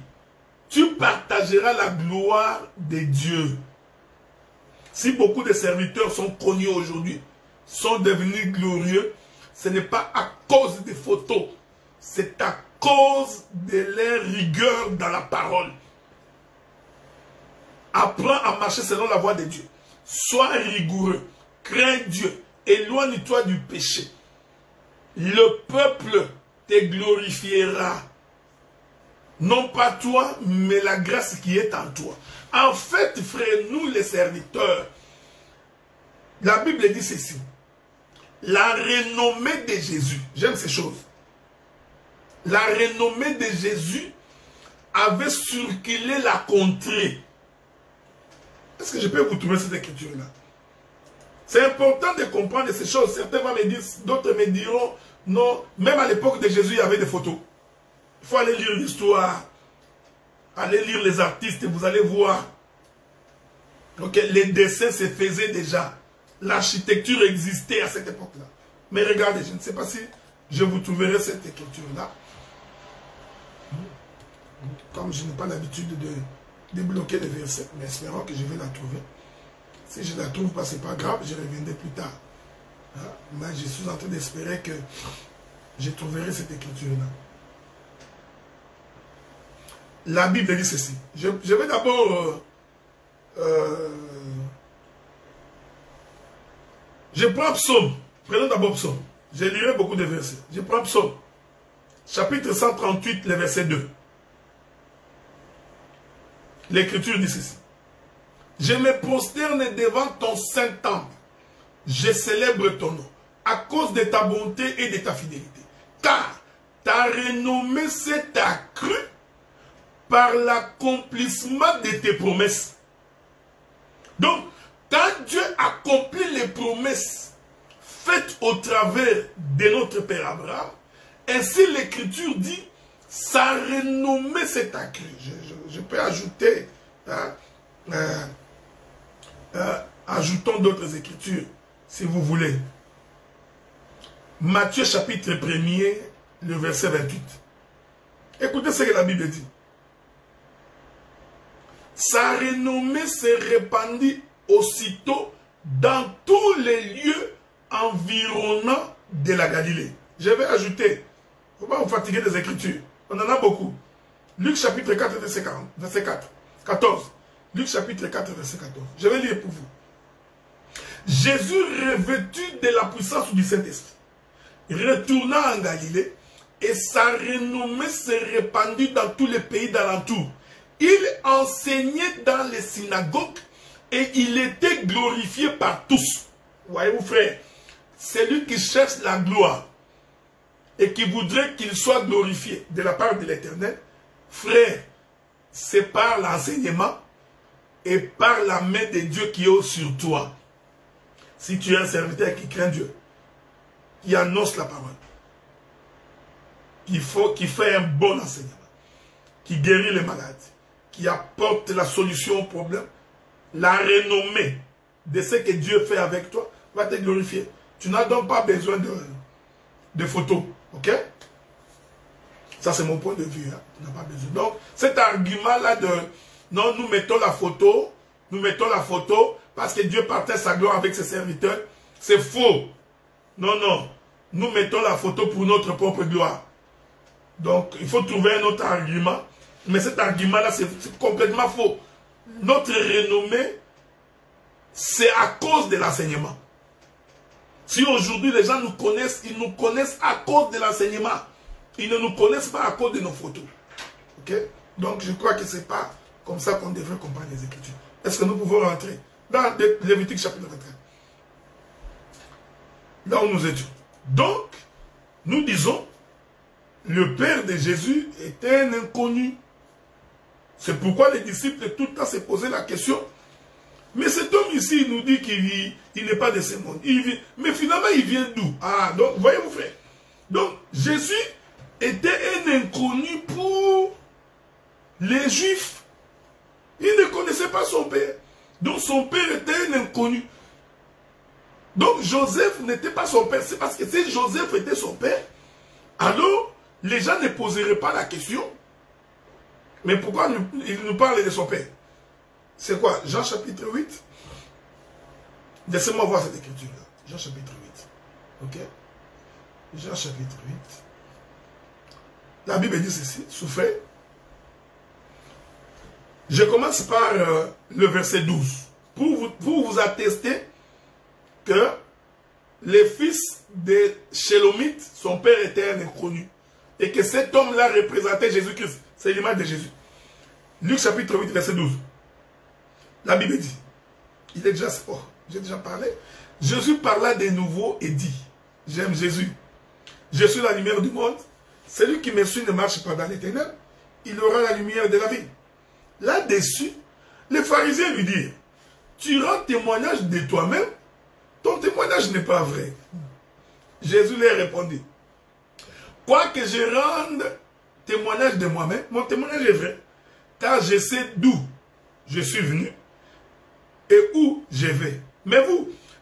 tu partageras la gloire de Dieu. Si beaucoup de serviteurs sont connus aujourd'hui, sont devenus glorieux, ce n'est pas à cause des photos, c'est à cause de leur rigueur dans la parole. Apprends à marcher selon la voie de Dieu. Sois rigoureux, crains Dieu, éloigne-toi du péché. Le peuple te glorifiera. Non pas toi, mais la grâce qui est en toi. En fait, frères, nous les serviteurs, la Bible dit ceci. La renommée de Jésus, j'aime ces choses. La renommée de Jésus avait circulé la contrée. Est-ce que je peux vous trouver cette écriture-là? C'est important de comprendre ces choses. Certains vont me dire, d'autres me diront, non, même à l'époque de Jésus, il y avait des photos. Il faut aller lire l'histoire, aller lire les artistes et vous allez voir. Donc les dessins se faisaient déjà. L'architecture existait à cette époque-là. Mais regardez, je ne sais pas si je vous trouverai cette écriture-là. Comme je n'ai pas l'habitude de débloquer les versets, mais espérons que je vais la trouver. Si je ne la trouve pas, ce n'est pas grave, je reviendrai plus tard. Hein? Mais je suis en train d'espérer que je trouverai cette écriture-là. La Bible dit ceci. Je vais d'abord... je prends Psaume. Prenons d'abord Psaume. Je lirai beaucoup de versets. Je prends Psaume. Chapitre 138, le verset 2. L'Écriture dit ceci. Je me prosterne devant ton saint temple. Je célèbre ton nom à cause de ta bonté et de ta fidélité. Car ta renommée s'est accrue par l'accomplissement de tes promesses. Donc, quand Dieu accomplit les promesses faites au travers de notre Père Abraham, ainsi l'Écriture dit, sa renommée s'est accrue. Je peux ajouter, ajoutons d'autres Écritures, si vous voulez. Matthieu chapitre 1er, le verset 28. Écoutez ce que la Bible dit. Sa renommée s'est répandue aussitôt dans tous les lieux environnants de la Galilée. Je vais ajouter, il ne faut pas vous fatiguer des Écritures, on en a beaucoup. Luc chapitre 4, verset 14. Luc chapitre 4, verset 14. Je vais lire pour vous. Jésus, revêtu de la puissance du Saint-Esprit, retourna en Galilée et sa renommée s'est répandue dans tous les pays d'alentour. Il enseignait dans les synagogues et il était glorifié par tous. Voyez-vous, frère, celui qui cherche la gloire et qui voudrait qu'il soit glorifié de la part de l'Éternel, frère, c'est par l'enseignement et par la main de Dieu qui est sur toi. Si tu es un serviteur qui craint Dieu, qui annonce la parole, qui fait un bon enseignement, qui guérit les malades, qui apporte la solution au problème, la renommée de ce que Dieu fait avec toi va te glorifier. Tu n'as donc pas besoin de photos. Ok? Ça, c'est mon point de vue. Hein? Tu n'as pas besoin. Donc, cet argument-là de non, nous mettons la photo parce que Dieu partage sa gloire avec ses serviteurs, c'est faux. Non, non. Nous mettons la photo pour notre propre gloire. Donc, il faut trouver un autre argument. Mais cet argument-là, c'est complètement faux. Notre renommée, c'est à cause de l'enseignement. Si aujourd'hui les gens nous connaissent, ils nous connaissent à cause de l'enseignement. Ils ne nous connaissent pas à cause de nos photos. Ok? Donc, je crois que ce n'est pas comme ça qu'on devrait comprendre les Écritures. Est-ce que nous pouvons rentrer dans Lévitique chapitre 24? Là où nous étions. Donc, nous disons, le père de Jésus était un inconnu. C'est pourquoi les disciples tout le temps se posaient la question. Mais cet homme ici, il nous dit qu'il n'est pas de ce monde. Mais finalement, il vient d'où? Ah, donc, voyez-vous, frère. Donc, Jésus était un inconnu pour les Juifs. Il ne connaissait pas son père. Donc, son père était un inconnu. Donc, Joseph n'était pas son père. C'est parce que si Joseph était son père, alors, les gens ne poseraient pas la question. Mais pourquoi il nous parle de son Père? C'est quoi? Jean chapitre 8. Laissez-moi voir cette écriture-là. Jean chapitre 8. Ok? Jean chapitre 8. La Bible dit ceci, souffrez. Je commence par le verset 12. Pour vous attester que les fils de Shélomite, son père était un inconnu. Et que cet homme-là représentait Jésus-Christ. C'est l'image de Jésus. Luc chapitre 8, verset 12. La Bible dit, il est déjà fort, j'ai déjà parlé. Jésus parla de nouveau et dit, j'aime Jésus. Je suis la lumière du monde. Celui qui me suit ne marche pas dans les ténèbres. Il aura la lumière de la vie. Là-dessus, les pharisiens lui dirent, tu rends témoignage de toi-même, ton témoignage n'est pas vrai. Jésus leur répondit, quoique je rende témoignage de moi-même, mon témoignage est vrai, car je sais d'où je suis venu et où je vais. Mais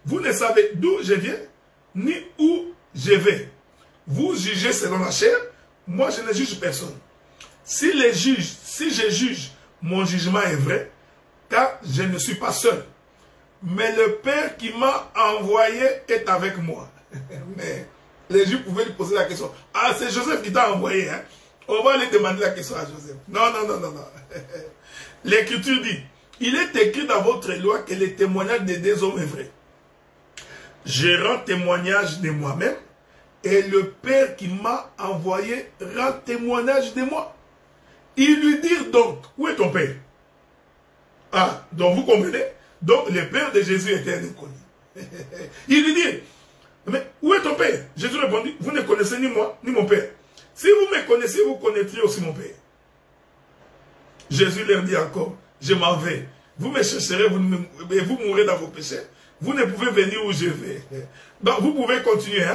vous ne savez d'où je viens, ni où je vais. Vous jugez selon la chair, moi je ne juge personne. Si je juge, mon jugement est vrai, car je ne suis pas seul. Mais le Père qui m'a envoyé est avec moi. Mais les Juifs pouvaient lui poser la question. Ah, c'est Joseph qui t'a envoyé. Hein? On va aller demander la question à Joseph. Non, non, non, non, non. L'Écriture dit, il est écrit dans votre loi que le témoignage des deux hommes est vrai. Je rends témoignage de moi-même et le Père qui m'a envoyé rend témoignage de moi. Ils lui dirent donc, où est ton Père? Ah, donc vous comprenez? Donc le Père de Jésus était un inconnu. Il lui dit, mais où est ton Père? Jésus répondit, vous ne connaissez ni moi, ni mon Père. Si vous me connaissez, vous connaîtriez aussi mon Père. Jésus leur dit encore, je m'en vais. Vous me chercherez, vous mourrez dans vos péchés. Vous ne pouvez venir où je vais. Donc vous pouvez continuer.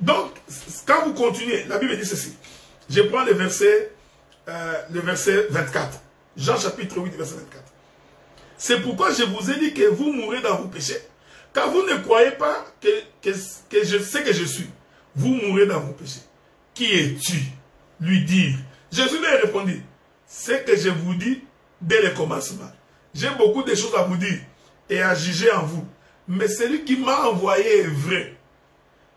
Donc, quand vous continuez, la Bible dit ceci. Je prends le verset 24. Jean chapitre 8, verset 24. C'est pourquoi je vous ai dit que vous mourrez dans vos péchés. Car vous ne croyez pas que je sais que je suis. Vous mourrez dans vos péchés. Qui es-tu? Lui dire. Jésus lui a répondu. C'est que je vous dis dès le commencement. J'ai beaucoup de choses à vous dire et à juger en vous. Mais celui qui m'a envoyé est vrai.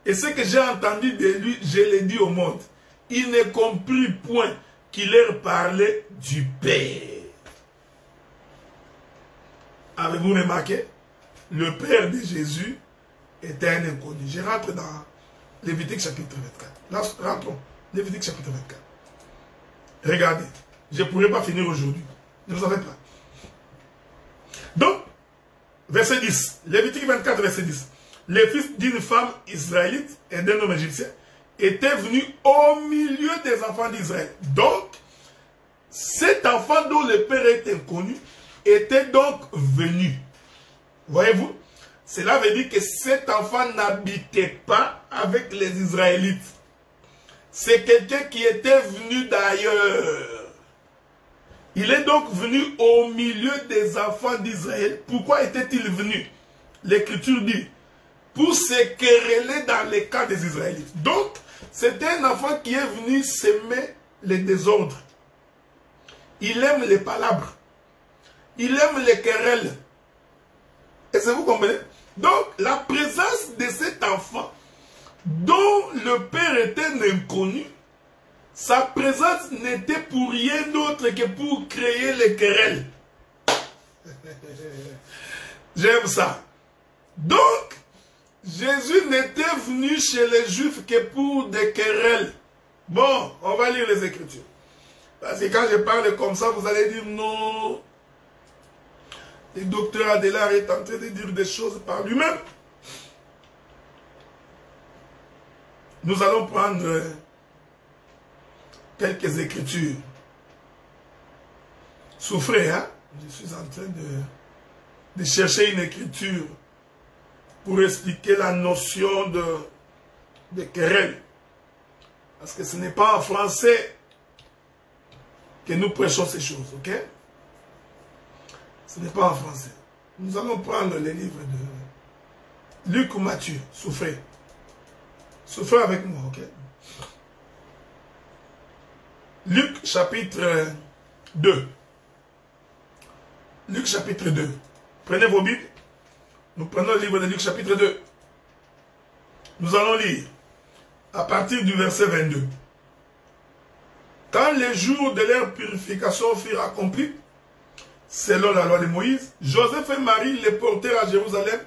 Et ce que j'ai entendu de lui, je l'ai dit au monde. Il ne comprit point qu'il leur parlait du Père. Avez-vous remarqué? Le Père de Jésus était un inconnu. Je rentre dans Lévitique chapitre 24. Là, rentrons. Lévitique chapitre 24. Regardez. Je ne pourrai pas finir aujourd'hui. Ne vous en faites pas. Donc, verset 10. Lévitique 24, verset 10. Les fils d'une femme israélite et d'un homme égyptien étaient venus au milieu des enfants d'Israël. Donc, cet enfant dont le père est inconnu était donc venu. Voyez-vous? Cela veut dire que cet enfant n'habitait pas avec les Israélites. C'est quelqu'un qui était venu d'ailleurs. Il est donc venu au milieu des enfants d'Israël. Pourquoi était-il venu? L'Écriture dit, pour se quereller dans les cas des Israélites. Donc, c'était un enfant qui est venu semer les désordres. Il aime les palabres. Il aime les querelles. Est-ce que vous comprenez? Donc, la présence de cet enfant, dont le père était un inconnu, sa présence n'était pour rien d'autre que pour créer les querelles. J'aime ça. Donc, Jésus n'était venu chez les Juifs que pour des querelles. Bon, on va lire les Écritures. Parce que quand je parle comme ça, vous allez dire non. Le docteur Adélard est en train de dire des choses par lui-même. Nous allons prendre quelques Écritures. Souffrez, hein? Je suis en train de chercher une écriture pour expliquer la notion de querelle. Parce que ce n'est pas en français que nous prêchons ces choses, ok? Ce n'est pas en français. Nous allons prendre les livres de Luc ou Matthieu. Souffrez. Souffrez avec moi, ok? Luc chapitre 2. Luc chapitre 2. Prenez vos Bibles. Nous prenons le livre de Luc chapitre 2. Nous allons lire à partir du verset 22. Quand les jours de leur purification furent accomplis, selon la loi de Moïse, Joseph et Marie les portèrent à Jérusalem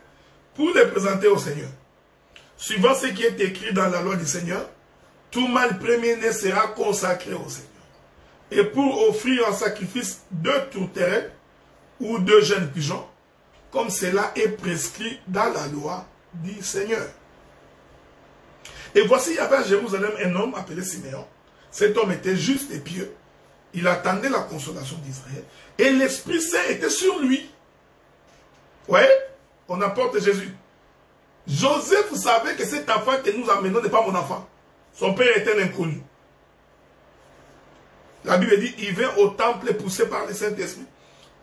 pour les présenter au Seigneur. Suivant ce qui est écrit dans la loi du Seigneur, tout mâle premier-né sera consacré au Seigneur. Et pour offrir en sacrifice 2 tourterelles ou 2 jeunes pigeons, comme cela est prescrit dans la loi du Seigneur. Et voici, il y avait à Jérusalem un homme appelé Siméon. Cet homme était juste et pieux. Il attendait la consolation d'Israël. Et l'Esprit Saint était sur lui. Ouais, on apporte Jésus. Joseph savait que cet enfant que nous amenons n'est pas mon enfant. Son père était un inconnu. La Bible dit, il vint au temple poussé par le Saint-Esprit.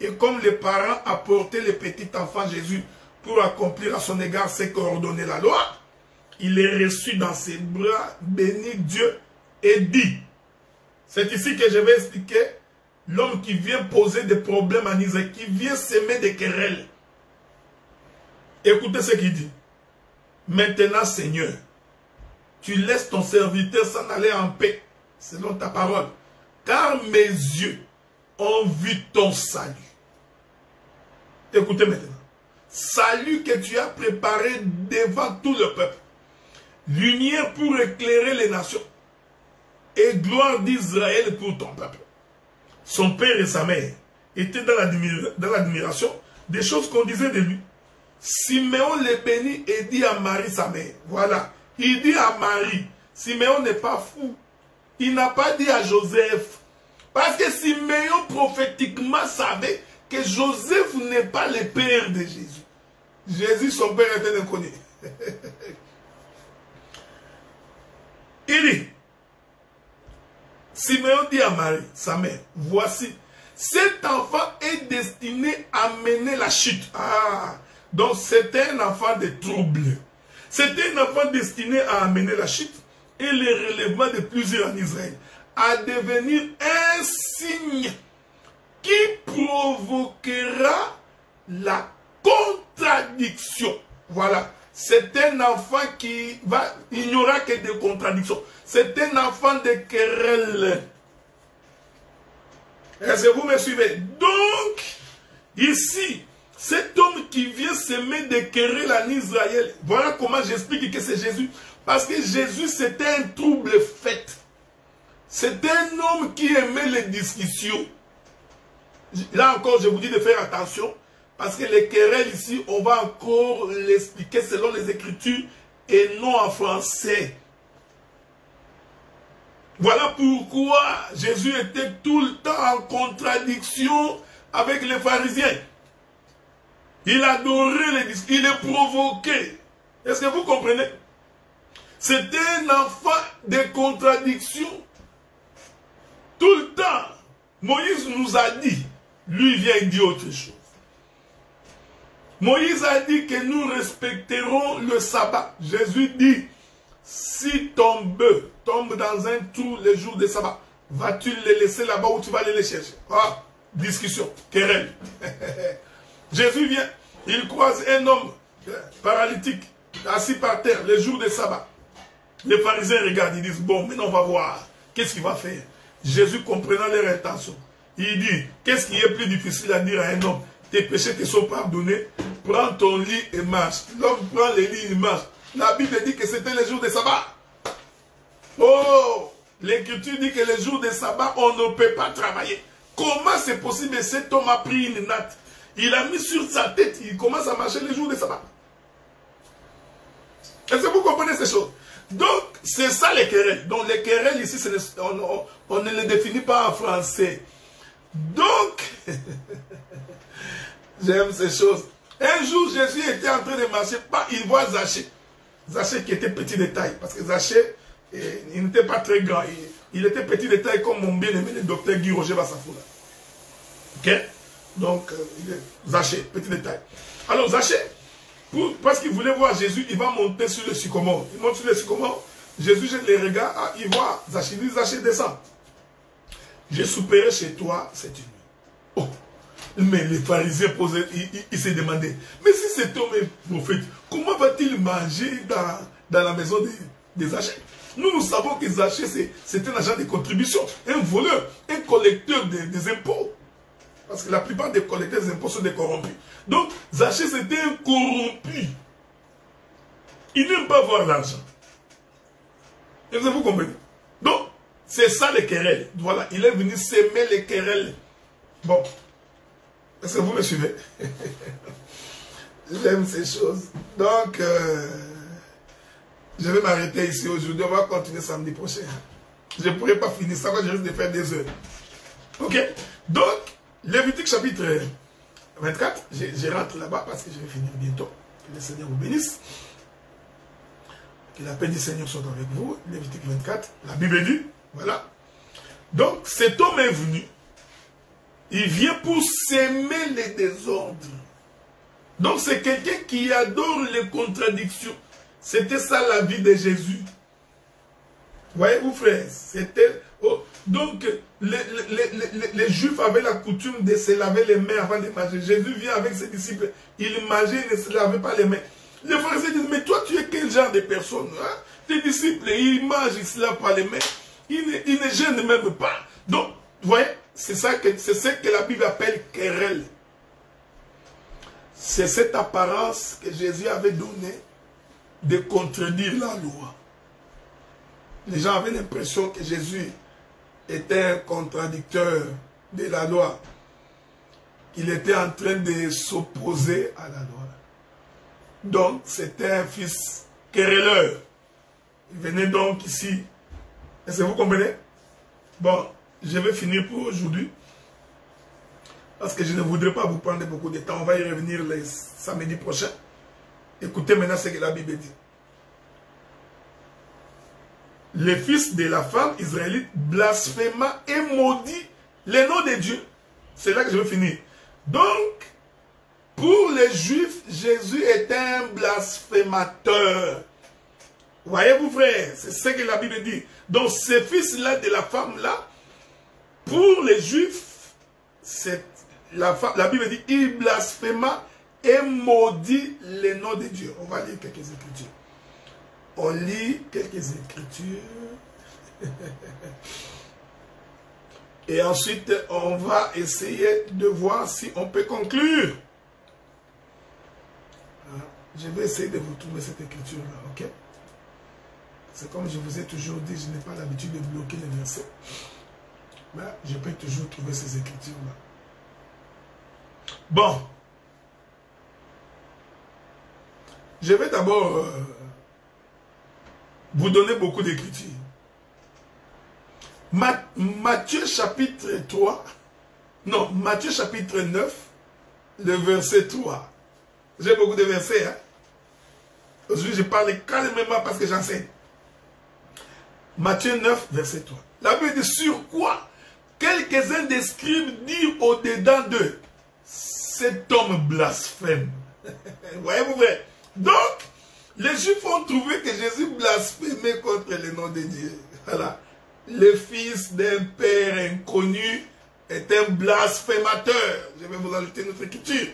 Et comme les parents apportaient le petit enfant Jésus pour accomplir à son égard ce qu'ordonnait la loi, il est reçu dans ses bras, bénit Dieu et dit, c'est ici que je vais expliquer l'homme qui vient poser des problèmes en Israël, qui vient s'aimer des querelles. Écoutez ce qu'il dit. Maintenant, Seigneur, tu laisses ton serviteur s'en aller en paix, selon ta parole, car mes yeux ont vu ton salut. Écoutez maintenant. Salut que tu as préparé devant tout le peuple. Lumière pour éclairer les nations. Et gloire d'Israël pour ton peuple. Son père et sa mère étaient dans l'admiration des choses qu'on disait de lui. Siméon les bénit et dit à Marie sa mère. Voilà. Il dit à Marie. Siméon n'est pas fou. Il n'a pas dit à Joseph. Parce que Siméon prophétiquement savait que Joseph n'est pas le père de Jésus. Jésus, son père, était inconnu. Il dit, Siméon dit à Marie, sa mère, voici, cet enfant est destiné à mener la chute. Ah, donc c'était un enfant de trouble. C'était un enfant destiné à amener la chute et le relèvement de plusieurs en Israël, à devenir un signe qui provoquera la contradiction. Voilà. C'est un enfant qui va... Il n'y aura que des contradictions. C'est un enfant de querelle. Est-ce que vous me suivez? Donc, ici, cet homme qui vient semer des querelles en Israël, voilà comment j'explique que c'est Jésus. Parce que Jésus, c'était un trouble fait. C'était un homme qui aimait les discussions. Là encore, je vous dis de faire attention. Parce que les querelles ici, on va encore l'expliquer selon les Écritures et non en français. Voilà pourquoi Jésus était tout le temps en contradiction avec les pharisiens. Il adorait les discours, il les provoquait. Est-ce que vous comprenez? C'était un enfant de contradiction. Tout le temps, Moïse nous a dit, lui vient dire autre chose. Moïse a dit que nous respecterons le sabbat. Jésus dit, si ton bœuf tombe dans un trou le jour de sabbat, vas-tu le laisser là-bas ou tu vas aller le chercher? Ah, discussion, querelle. Jésus vient, il croise un homme paralytique, assis par terre, le jour de sabbat. Les pharisiens regardent, ils disent, bon, maintenant on va voir, qu'est-ce qu'il va faire? Jésus comprenant leur intention, il dit, qu'est-ce qui est plus difficile à dire à un homme? Tes péchés te sont pardonnés, prends ton lit et marche. L'homme prend le lit et marche. La Bible dit que c'était le jour de sabbat. Oh, l'Écriture dit que le jour de sabbat, on ne peut pas travailler. Comment c'est possible? Cet homme a pris une natte. Il a mis sur sa tête, il commence à marcher le jour de sabbat. Est-ce que vous comprenez ces choses? Donc, c'est ça les querelles. Donc, les querelles ici, on ne les définit pas en français. Donc, j'aime ces choses. Un jour, Jésus était en train de marcher, il voit Zachée. Zachée qui était petit de taille. Parce que Zachée, il n'était pas très grand. Il était petit de taille comme mon bien-aimé, le docteur Guy Roger Bassafoula. Ok? Donc, Zachée, petit de taille. Alors, Zachée, parce qu'il voulait voir Jésus, il va monter sur le sycomore. Il monte sur le sycomore. Jésus jette les regards, il voit Zachée. Il dit, Zachée, descend. je souperai chez toi cette nuit. Oh, mais les pharisiens posaient, ils se demandaient, mais si cet homme est prophète, comment va-t-il manger dans la maison des Zachée? Nous savons que Zachée, c'est un agent de contribution, un voleur, un collecteur des impôts. Parce que la plupart des collecteurs des impôts sont des corrompus. Donc, Zachée, c'était un corrompu. Il n'aime pas voir l'argent. Et vous comprenez? Donc, c'est ça les querelles. Voilà, il est venu s'aimer les querelles. Bon, est-ce que vous me suivez? J'aime ces choses. Donc, je vais m'arrêter ici aujourd'hui. On va continuer samedi prochain. Je ne pourrai pas finir ça, je risque de faire des heures. Ok? Donc, Lévitique chapitre 24, je rentre là-bas parce que je vais finir bientôt. Que le Seigneur vous bénisse. Que la paix du Seigneur soit avec vous. Lévitique 24, la Bible dit, voilà. Donc, cet homme est venu. Il vient pour s'aimer les désordres. Donc, c'est quelqu'un qui adore les contradictions. C'était ça la vie de Jésus. Voyez-vous, frères, c'était... Oh, donc, les Juifs avaient la coutume de se laver les mains avant de manger. Jésus vient avec ses disciples. Il mangeait, il ne se lavait pas les mains. Les Pharisiens disent, mais toi, tu es quel genre de personne, hein? Tes disciples, ils mangent, ils ne se lavent pas les mains. Ils ne gênent même pas. Donc, vous voyez, c'est ce que la Bible appelle querelle. C'est cette apparence que Jésus avait donnée de contredire la loi. Les gens avaient l'impression que Jésus était un contradicteur de la loi. Qu'il était en train de s'opposer à la loi. Donc, c'était un fils querelleur. Il venait donc ici. Est-ce que vous comprenez? Bon, je vais finir pour aujourd'hui. Parce que je ne voudrais pas vous prendre beaucoup de temps. On va y revenir le samedi prochain. Écoutez maintenant ce que la Bible dit. Le fils de la femme israélite blasphéma et maudit le nom de Dieu. C'est là que je vais finir. Donc, pour les Juifs, Jésus était un blasphémateur. Voyez-vous, frère, c'est ce que la Bible dit. Donc, ce fils-là de la femme-là, pour les Juifs, la Bible dit, il blasphéma et maudit le nom de Dieu. On va lire quelques écritures. On lit quelques écritures. Et ensuite, on va essayer de voir si on peut conclure. Je vais essayer de vous trouver cette écriture-là, ok? C'est comme je vous ai toujours dit, je n'ai pas l'habitude de bloquer les versets. Mais je peux toujours trouver ces écritures-là. Bon. Je vais d'abord vous donner beaucoup d'écritures. Matthieu chapitre 3. Non, Matthieu chapitre 9, le verset 3. J'ai beaucoup de versets. Hein? Aujourd'hui, je parle calmement parce que j'enseigne. Matthieu 9, verset 3. La Bible dit sur quoi quelques-uns des scribes dirent au-dedans d'eux, cet homme blasphème. Voyez-vous, frère? Donc, les Juifs ont trouvé que Jésus blasphémait contre le nom de Dieu. Voilà. Le fils d'un père inconnu est un blasphémateur. Je vais vous ajouter notre écriture.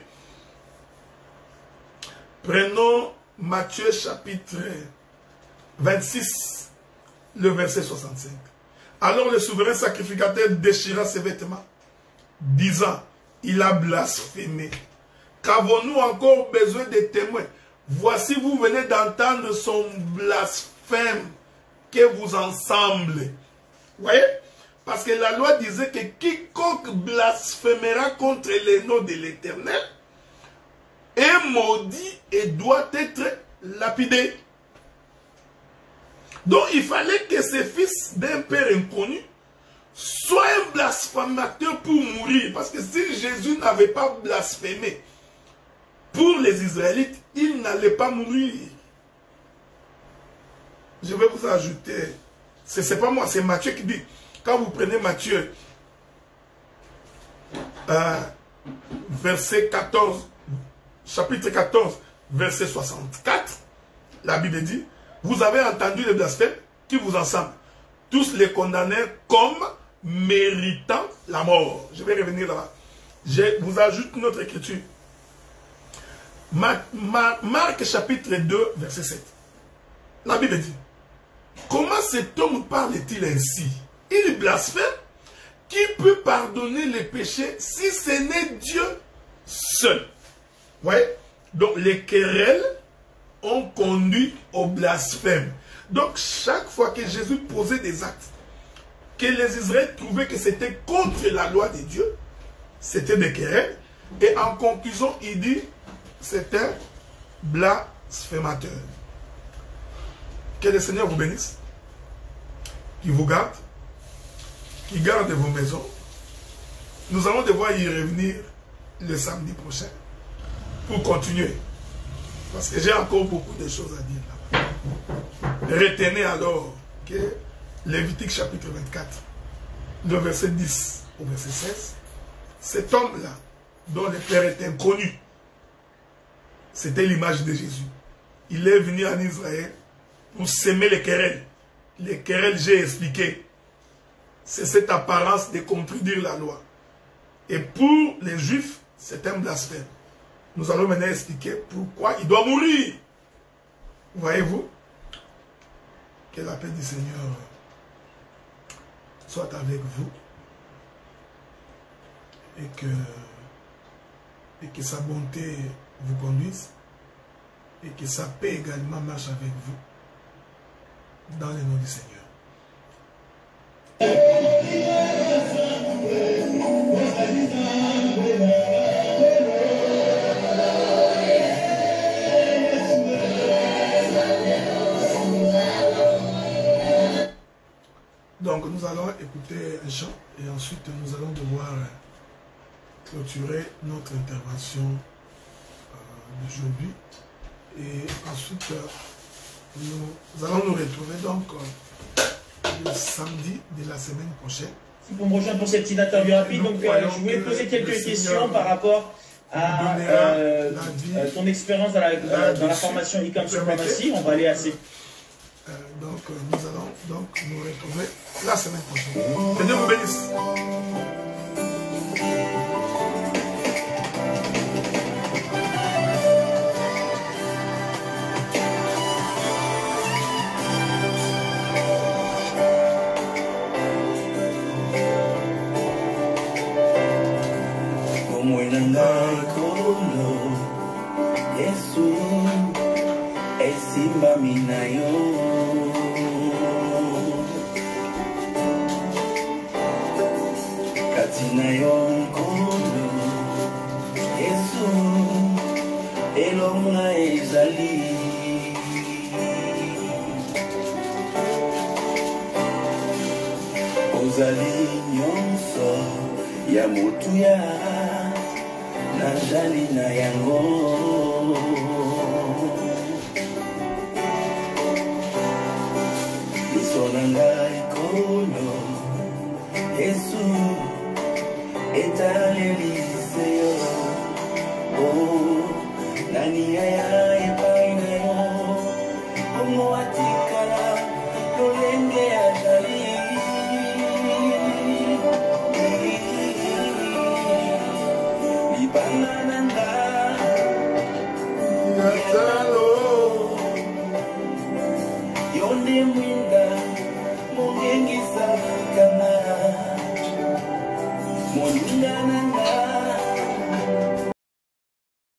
Prenons Matthieu chapitre 26, le verset 65. Alors le souverain sacrificateur déchira ses vêtements, disant, il a blasphémé. Qu'avons-nous encore besoin de témoins? Voici, vous venez d'entendre son blasphème que vous ensemble. Vous voyez? Parce que la loi disait que quiconque blasphémera contre le nom de l'Éternel est maudit et doit être lapidé. Donc il fallait que ce fils d'un père inconnu soit un blasphémateur pour mourir. Parce que si Jésus n'avait pas blasphémé pour les Israélites, il n'allait pas mourir. Je vais vous ajouter, c'est pas moi, c'est Matthieu qui dit, quand vous prenez Matthieu, verset 14, chapitre 14, verset 64, la Bible dit, vous avez entendu les blasphèmes qui vous ensemblent. Tous les condamnèrent comme méritant la mort. Je vais revenir là-bas. Je vous ajoute une autre écriture. Marc chapitre 2, verset 7. La Bible dit, comment cet homme parle-t-il ainsi? Il blasphème. Qui peut pardonner les péchés si ce n'est Dieu seul? Vous voyez? Donc les querelles ont conduit au blasphème. Donc chaque fois que Jésus posait des actes, que les Israéliens trouvaient que c'était contre la loi de Dieu, c'était des querelles. Et en conclusion, il dit, c'est un blasphémateur. Que le Seigneur vous bénisse, qu'il vous garde, qui garde vos maisons. Nous allons devoir y revenir le samedi prochain pour continuer. Parce que j'ai encore beaucoup de choses à dire là-bas. Retenez alors que Lévitique chapitre 24, le verset 10 au verset 16, cet homme-là, dont le père est inconnu, c'était l'image de Jésus. Il est venu en Israël pour s'aimer les querelles. Les querelles, j'ai expliqué. C'est cette apparence de contredire la loi. Et pour les Juifs, c'est un blasphème. Nous allons maintenant expliquer pourquoi il doit mourir. Voyez-vous? Que la paix du Seigneur soit avec vous. Et que sa bonté vous conduise. Et que sa paix également marche avec vous. Dans le nom du Seigneur. Donc nous allons écouter un chant et ensuite nous allons devoir clôturer notre intervention d'aujourd'hui. Et ensuite nous allons nous retrouver donc le samedi de la semaine prochaine. Si vous me rejoignez pour cette petite interview rapide, donc je voulais poser quelques questions par rapport à ton expérience dans la formation ICAM Suprématie. On va aller assez. Donc nous allons donc nous retrouver la semaine prochaine. Que Dieu vous bénisse. Yesu esimba minayo katinayo nkono Yesu elonga ezali ozali nyonso ya motuya najali na yango Sonangai kono Yesu etaleliseyo Oh nani aya epaina yo Omo atikala lolenge ajali Libana nanda Yatalo Yonde mwinda